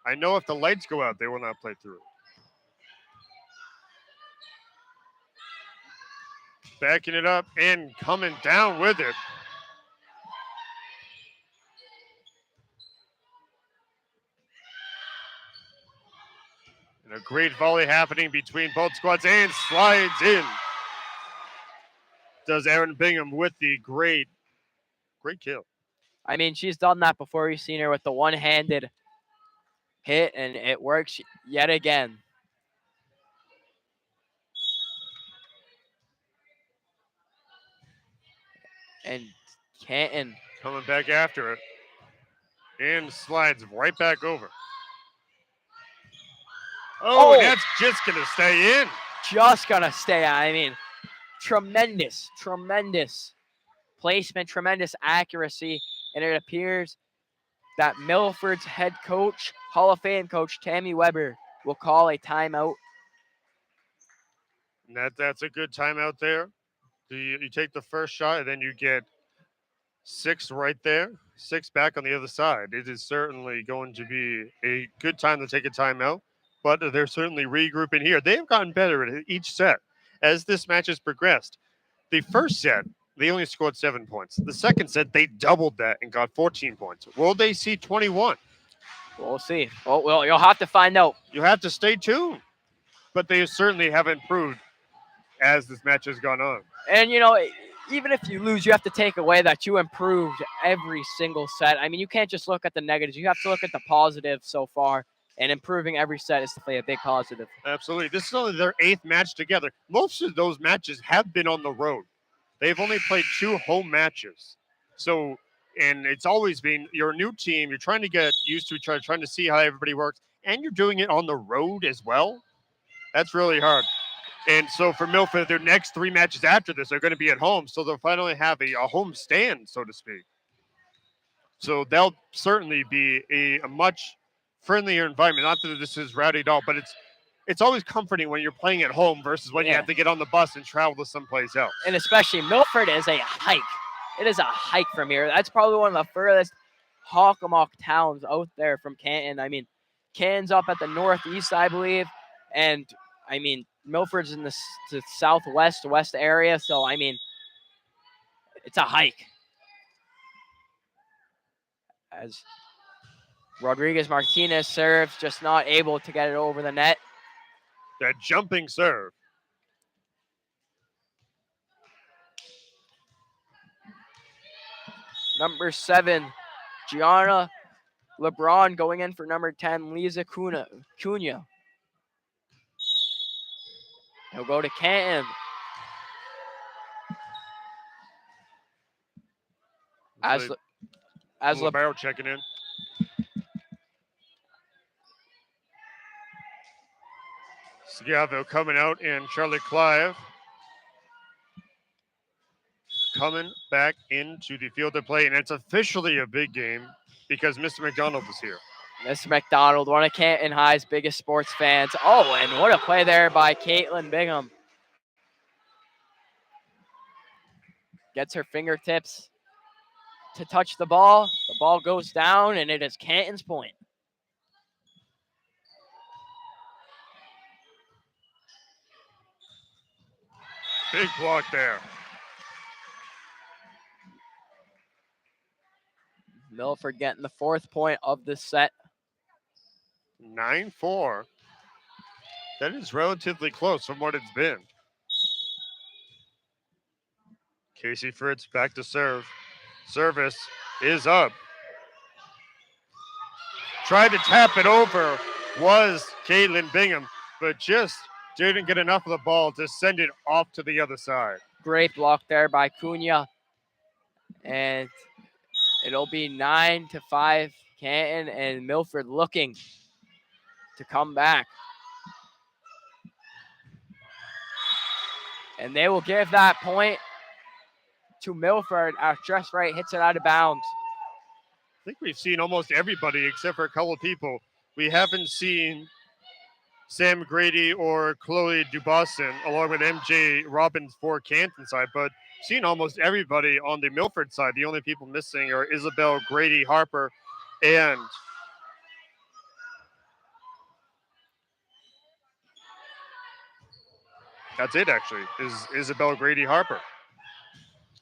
I know if the lights go out, they will not play through it. Backing it up and coming down with it. And a great volley happening between both squads and slides in. Does Aaron Bingham with the great kill. I mean, she's done that before. You've seen her with the one-handed hit, and it works yet again. And Canton Coming back after it. And slides right back over. Oh, that's just going to stay in. Just going to stay. I mean, tremendous placement, tremendous accuracy. And it appears that Milford's head coach, Hall of Fame coach Tammy Weber, will call a timeout. And that's a good timeout there. You take the first shot, and then you get 6 right there, 6 back on the other side. It is certainly going to be a good time to take a timeout, but they're certainly regrouping here. They have gotten better at each set as this match has progressed. The first set, they only scored 7 points. The second set, they doubled that and got 14 points. Will they see 21? We'll see. Oh, well, you'll have to find out. You have to stay tuned. But they certainly have improved as this match has gone on. And, you know, even if you lose, you have to take away that you improved every single set. I mean, you can't just look at the negatives. You have to look at the positives so far. And improving every set is definitely a big positive. Absolutely. This is only their 8th match together. Most of those matches have been on the road. They've only played 2 home matches. So, and it's always been, you're a new team. You're trying to get used to each other, trying to see how everybody works. And you're doing it on the road as well. That's really hard. And so for Milford, their next 3 matches after this are going to be at home. So they'll finally have a home stand, so to speak. So they'll certainly be a much friendlier environment. Not that this is rowdy at all, but it's always comforting when you're playing at home versus when you have to get on the bus and travel to someplace else. And especially Milford is a hike. It is a hike from here. That's probably one of the furthest Hockomock towns out there from Canton. I mean, Canton's up at the northeast, I believe. And, I mean, Milford's in the west area. So, I mean, it's a hike. As Rodriguez Martinez serves, just not able to get it over the net. That jumping serve. Number 7, Gianna LeBron going in for number 10, Lisa Cunha. He'll go to Canton. As Libero checking in. Schiavo coming out, and Charlie Clive coming back into the field of play, and it's officially a big game because Mr. McDonald is here. Mr. McDonald, one of Canton High's biggest sports fans. Oh, and what a play there by Caitlin Bingham. Gets her fingertips to touch the ball. The ball goes down, and it is Canton's point. Big block there. Milford getting the 4th point of the set. 9-4. That is relatively close from what it's been. Casey Fritz back to serve. Service is up. Tried to tap it over was Caitlin Bingham, but just didn't get enough of the ball to send it off to the other side. Great block there by Cunha. And it'll be 9-5 Canton, and Milford looking to come back. And they will give that point to Milford as Jess Wright hits it out of bounds. I think we've seen almost everybody except for a couple of people. We haven't seen Sam Grady or Chloe Dubosson along with MJ Robbins for Canton side, but seen almost everybody on the Milford side. The only people missing are Isabel Grady Harper and that's it actually, is Isabel Grady Harper.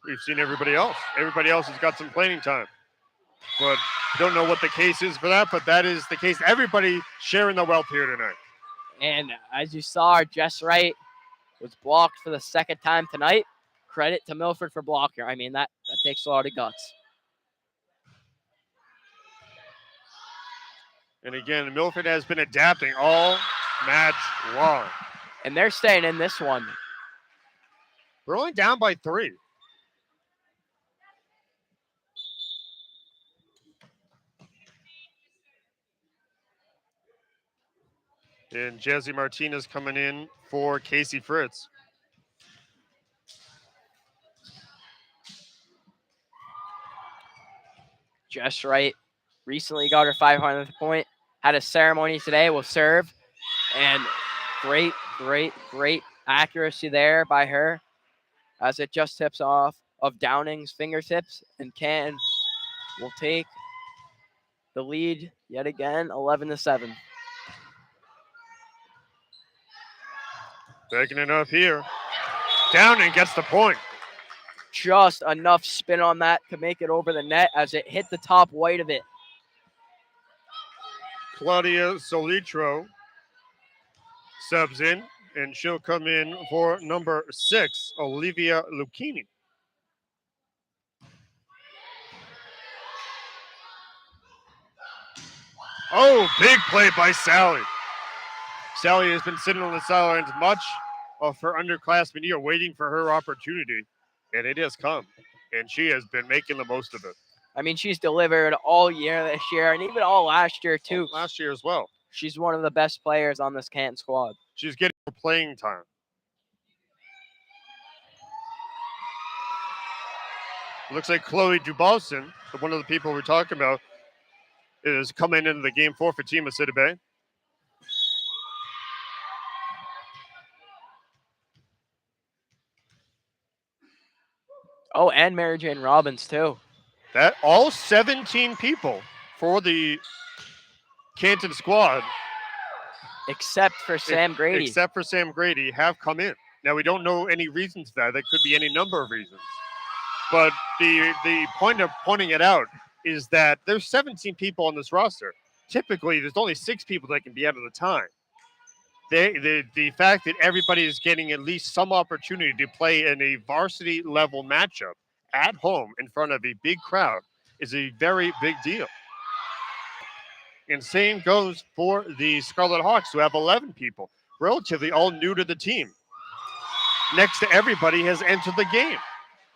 We've seen everybody else. Everybody else has got some playing time. But don't know what the case is for that, but that is the case. Everybody sharing the wealth here tonight. And as you saw, Jess Wright was blocked for the 2nd time tonight. Credit to Milford for blocking her. I mean, that takes a lot of guts. And again, Milford has been adapting all match long. And they're staying in this one. We're only down by 3. And Jesse Martinez coming in for Casey Fritz. Jess Wright recently got her 500th point. Had a ceremony today. Will serve. And great accuracy there by her as it just tips off of Downing's fingertips. And Canton will take the lead yet again, 11-7. Backing it up here. Downing gets the point. Just enough spin on that to make it over the net as it hit the top white of it. Claudia Solitro subs in, and she'll come in for number 6, Olivia Lucchini. Oh, big play by Sally. Sally has been sitting on the sidelines much of her underclassmen year, waiting for her opportunity, and it has come, and she has been making the most of it. I mean, she's delivered all year this year, and even all last year, too. Last year as well. She's one of the best players on this Canton squad. She's getting her playing time. Looks like Chloe Dubosson, one of the people we're talking about, is coming into the game for Fatima Sidibe. Oh, and Mary Jane Robbins, too. That all 17 people for the Canton squad, except for Sam Grady. Except for Sam Grady, have come in. Now, we don't know any reasons for that. There could be any number of reasons. But the point of pointing it out is that there's 17 people on this roster. Typically, there's only 6 people that can be out at a time. The fact that everybody is getting at least some opportunity to play in a varsity level matchup at home in front of a big crowd is a very big deal. And same goes for the Scarlet Hawks, who have 11 people, relatively all new to the team. Next to everybody has entered the game.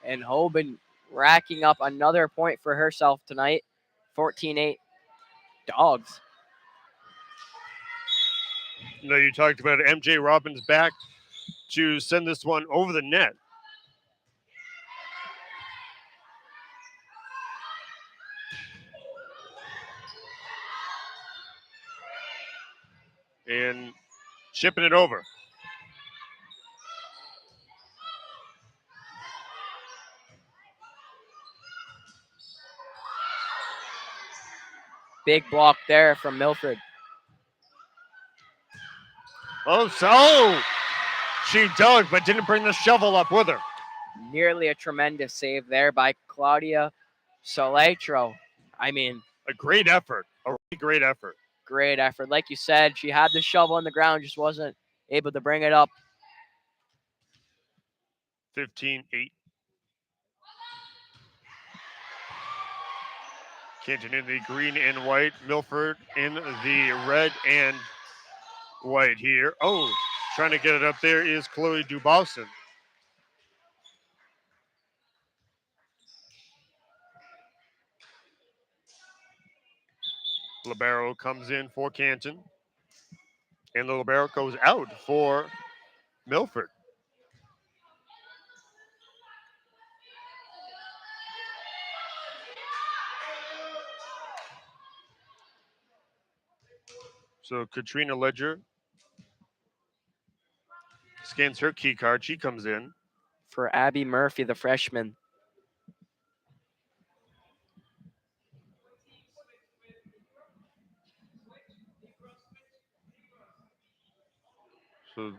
And Hoban racking up another point for herself tonight. 14-8 Dogs. You know, you talked about MJ Robbins back to send this one over the net. and chipping it over. Big block there from Milford. Oh, so she dug, but didn't bring the shovel up with her. Nearly a tremendous save there by Claudia Soletro. I mean, A great effort. A really great effort. great effort. Like you said, she had the shovel on the ground, just wasn't able to bring it up. 15-8. Canton in the green and white. Milford in the red and white here. Oh, trying to get it up there is Chloe Dubowson. Libero comes in for Canton. And the libero goes out for Milford. So Katrina Ledger scans her key card. She comes in. For Abby Murphy, the freshman. So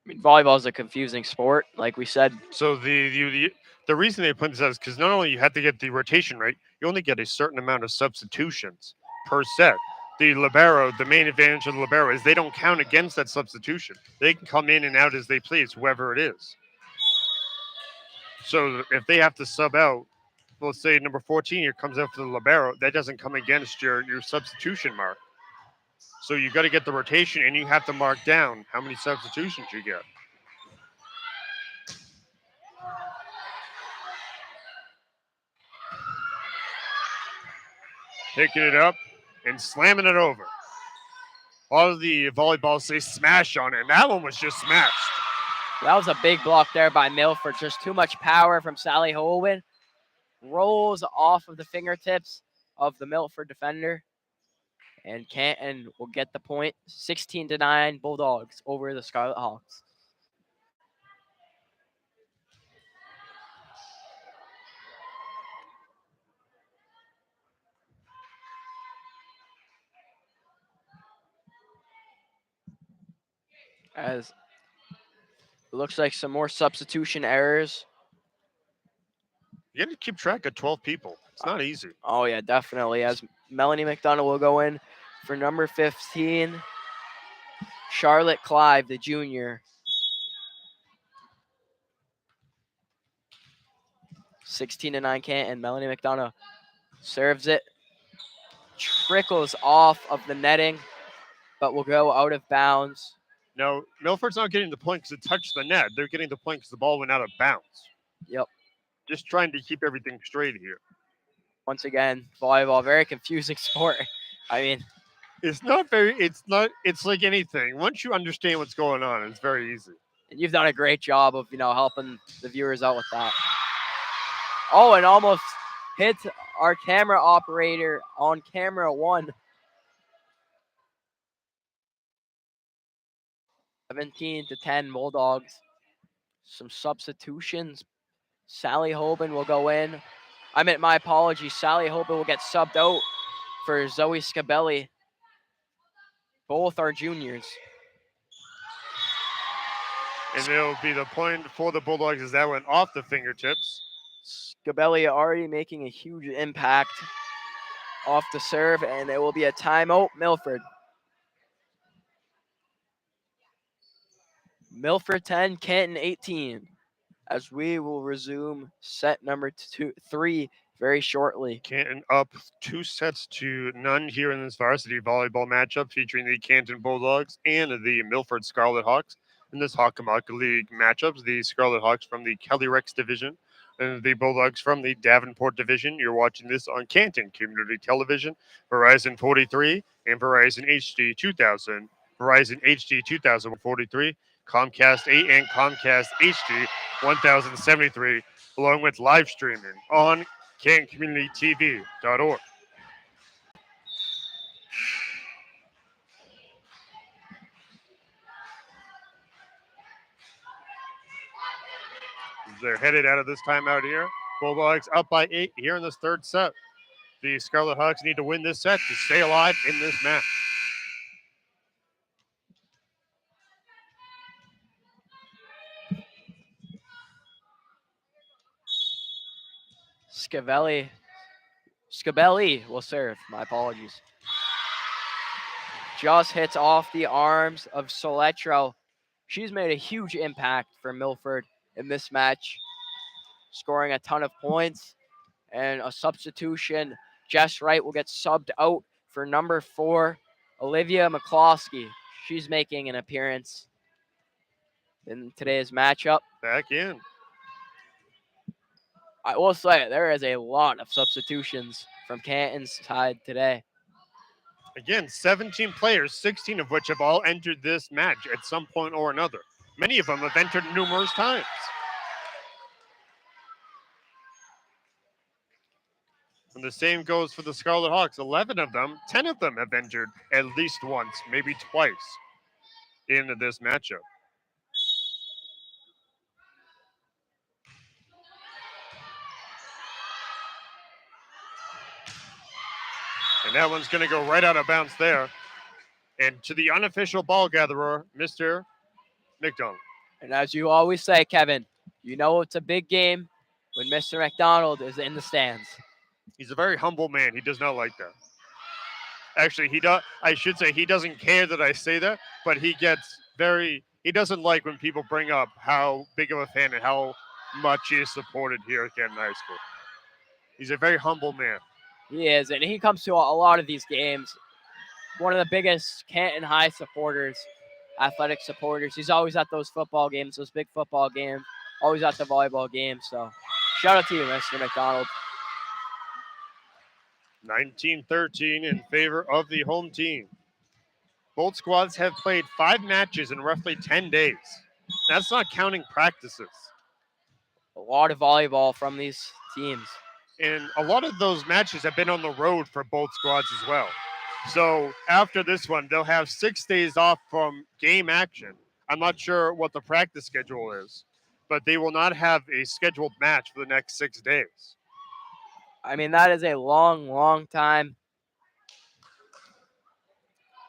I mean, volleyball is a confusing sport, like we said. So the reason they put this out is because not only you have to get the rotation right, you only get a certain amount of substitutions per set. The libero, the main advantage of the libero is they don't count against that substitution. They can come in and out as they please, whoever it is. So if they have to sub out, let's say number 14 here comes out for the libero, that doesn't come against your substitution mark. So you got to get the rotation, and you have to mark down how many substitutions you get. Picking it up and slamming it over. All of the volleyballs say smash on it, and that one was just smashed. That was a big block there by Milford. Just too much power from Sally Holwyn. Rolls off of the fingertips of the Milford defender. And Canton will get the point. 16-9 Bulldogs over the Scarlet Hawks. As it looks like some more substitution errors. You got to keep track of 12 people. It's not easy. Oh, yeah, definitely. As Melanie McDonough will go in for number 15, Charlotte Clive, the junior. 16-9 Canton. Melanie McDonough serves it. Trickles off of the netting, but will go out of bounds. Now, Milford's not getting the point because it touched the net. They're getting the point because the ball went out of bounds. Yep. Just trying to keep everything straight here. Once again, volleyball, very confusing sport. I mean, it's like anything. Once you understand what's going on, it's very easy. And you've done a great job of, helping the viewers out with that. Oh, and almost hit our camera operator on camera 1. 17-10 Bulldogs. Some substitutions. Sally Holben will go in. My apologies. Sally Holben will get subbed out for Zoe Scabelli. Both are juniors. And it'll be the point for the Bulldogs as that went off the fingertips. Scabelli already making a huge impact off the serve, and it will be a timeout, Milford. Milford 10, Canton 18, as we will resume set number 3 very shortly. Canton up 2-0 here in this varsity volleyball matchup featuring the Canton Bulldogs and the Milford Scarlet Hawks. In this Hockomock League matchups, the Scarlet Hawks from the Kelly Rex division and the Bulldogs from the Davenport division. You're watching this on Canton Community Television, Verizon 43 and Verizon HD 2000, Verizon HD 2043, Comcast 8 and Comcast HD 1073, along with live streaming on CantonCommunityTV.org. They're headed out of this timeout here. Bulldogs up by 8 here in this third set. The Scarlet Hawks need to win this set to stay alive in this match. Scabelli will serve. My apologies. Just hits off the arms of Soletro. She's made a huge impact for Milford in this match, scoring a ton of points. And a substitution, Jess Wright will get subbed out for number 4, Olivia McCloskey. She's making an appearance in today's matchup. Back in. I will say there is a lot of substitutions from Canton's side today. Again, 17 players, 16 of which have all entered this match at some point or another. Many of them have entered numerous times. And the same goes for the Scarlet Hawks. 11 of them, 10 of them have entered at least once, maybe twice into this matchup. And that one's going to go right out of bounds there. And to the unofficial ball gatherer, Mr. McDonald. And as you always say, Kevin, you know it's a big game when Mr. McDonald is in the stands. He's a very humble man. He does not like that. Actually, I should say he doesn't care that I say that, but he doesn't like when people bring up how big of a fan and how much he is supported here at Canton High School. He's a very humble man. He is, and he comes to a lot of these games. One of the biggest Canton High supporters, athletic supporters. He's always at those football games, those big football games, always at the volleyball games. So shout out to you, Mr. McDonald. 19-13 in favor of the home team. Both squads have played 5 matches in roughly 10 days. That's not counting practices. A lot of volleyball from these teams. And a lot of those matches have been on the road for both squads as well. So after this one, they'll have 6 days off from game action. I'm not sure what the practice schedule is, but they will not have a scheduled match for the next 6 days. I mean, that is a long, long time.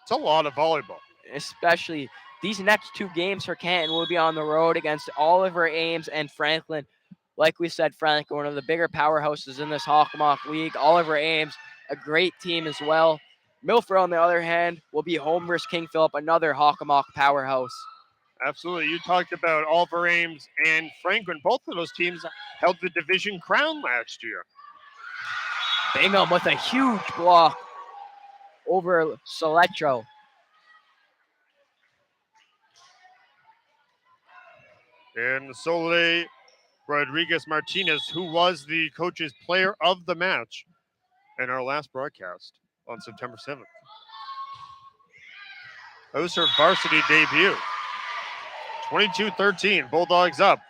It's a lot of volleyball. Especially these next 2 games for Canton will be on the road against Oliver Ames and Franklin. Like we said, Franklin, one of the bigger powerhouses in this Hockomock League. Oliver Ames, a great team as well. Milford, on the other hand, will be home versus King Philip, another Hockomock powerhouse. Absolutely. You talked about Oliver Ames and Franklin. Both of those teams held the division crown last year. Bingham with a huge block over Soletro. And Soleil Rodriguez Martinez, who was the coach's player of the match in our last broadcast on September 7th. That was her varsity debut. 22-13, Bulldogs up.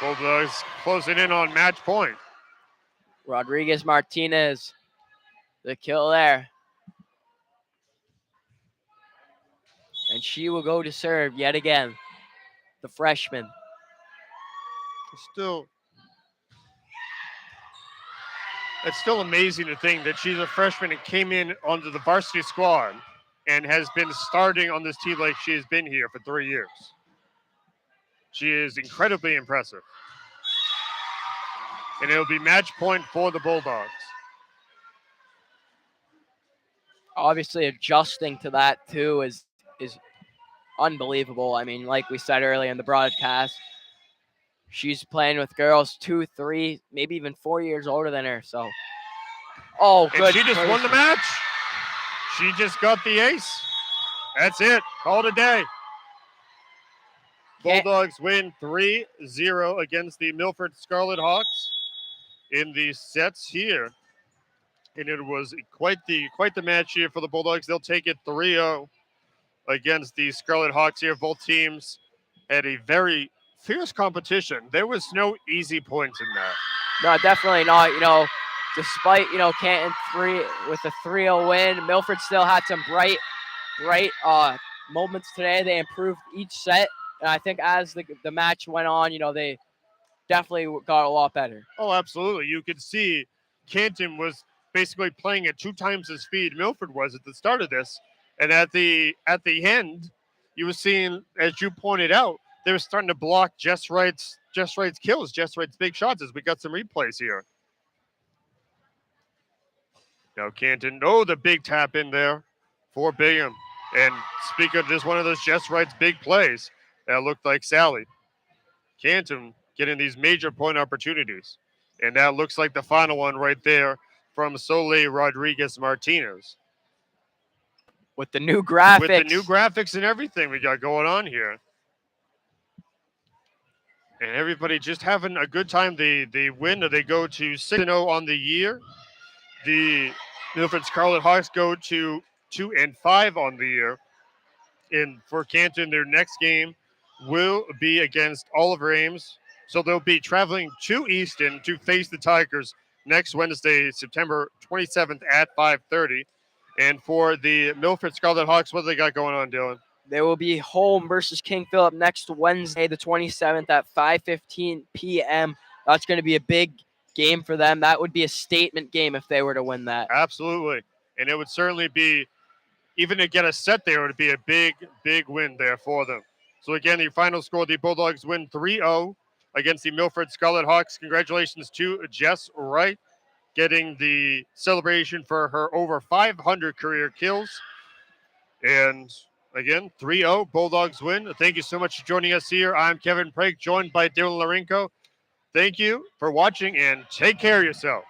Bulldogs closing in on match point. Rodriguez Martinez, the kill there. And she will go to serve yet again, the freshman. It's still amazing to think that she's a freshman and came in onto the varsity squad and has been starting on this team like she has been here for 3 years. She is incredibly impressive. And it'll be match point for the Bulldogs. Obviously, adjusting to that too is unbelievable. I mean, like we said earlier in the broadcast, she's playing with girls 2, 3, maybe even 4 years older than her. So, good. And she just won the match. She just got the ace. That's it. Call it a day. Bulldogs win 3-0 against the Milford Scarlet Hawks in the sets here. And it was quite the match here for the Bulldogs. They'll take it 3-0 against the Scarlet Hawks here. Both teams had a very fierce competition. There was no easy points in that. No, definitely not. Despite Canton with a 3-0 win, Milford still had some bright moments today. They improved each set, and I think as the match went on, they definitely got a lot better. Oh, absolutely. You could see Canton was basically playing at 2 times the speed Milford was at the start of this, and at the end, you were seeing, as you pointed out, they were starting to block Jess Wright's kills, Jess Wright's big shots, as we got some replays here. Now Canton, the big tap in there for Bingham. And speaking of this, one of those Jess Wright's big plays that looked like Sally. Canton getting these major point opportunities. And that looks like the final one right there from Soleil Rodriguez Martinez. With the new graphics. With the new graphics and everything we got going on here. And everybody just having a good time. They win, or they go to 6-0 on the year. The Milford Scarlet Hawks go to 2-5 on the year. And for Canton, their next game will be against Oliver Ames. So they'll be traveling to Easton to face the Tigers next Wednesday, September 27th at 5:30. And for the Milford Scarlet Hawks, what do they got going on, Dylan? They will be home versus King Philip next Wednesday, the 27th at 5:15 p.m. That's going to be a big game for them. That would be a statement game if they were to win that. Absolutely. And it would certainly be, even to get a set there, it would be a big, big win there for them. So again, the final score, the Bulldogs win 3-0 against the Milford Scarlet Hawks. Congratulations to Jess Wright, getting the celebration for her over 500 career kills. And again, 3-0, Bulldogs win. Thank you so much for joining us here. I'm Kevin Prague, joined by Dylan Larenko. Thank you for watching, and take care of yourself.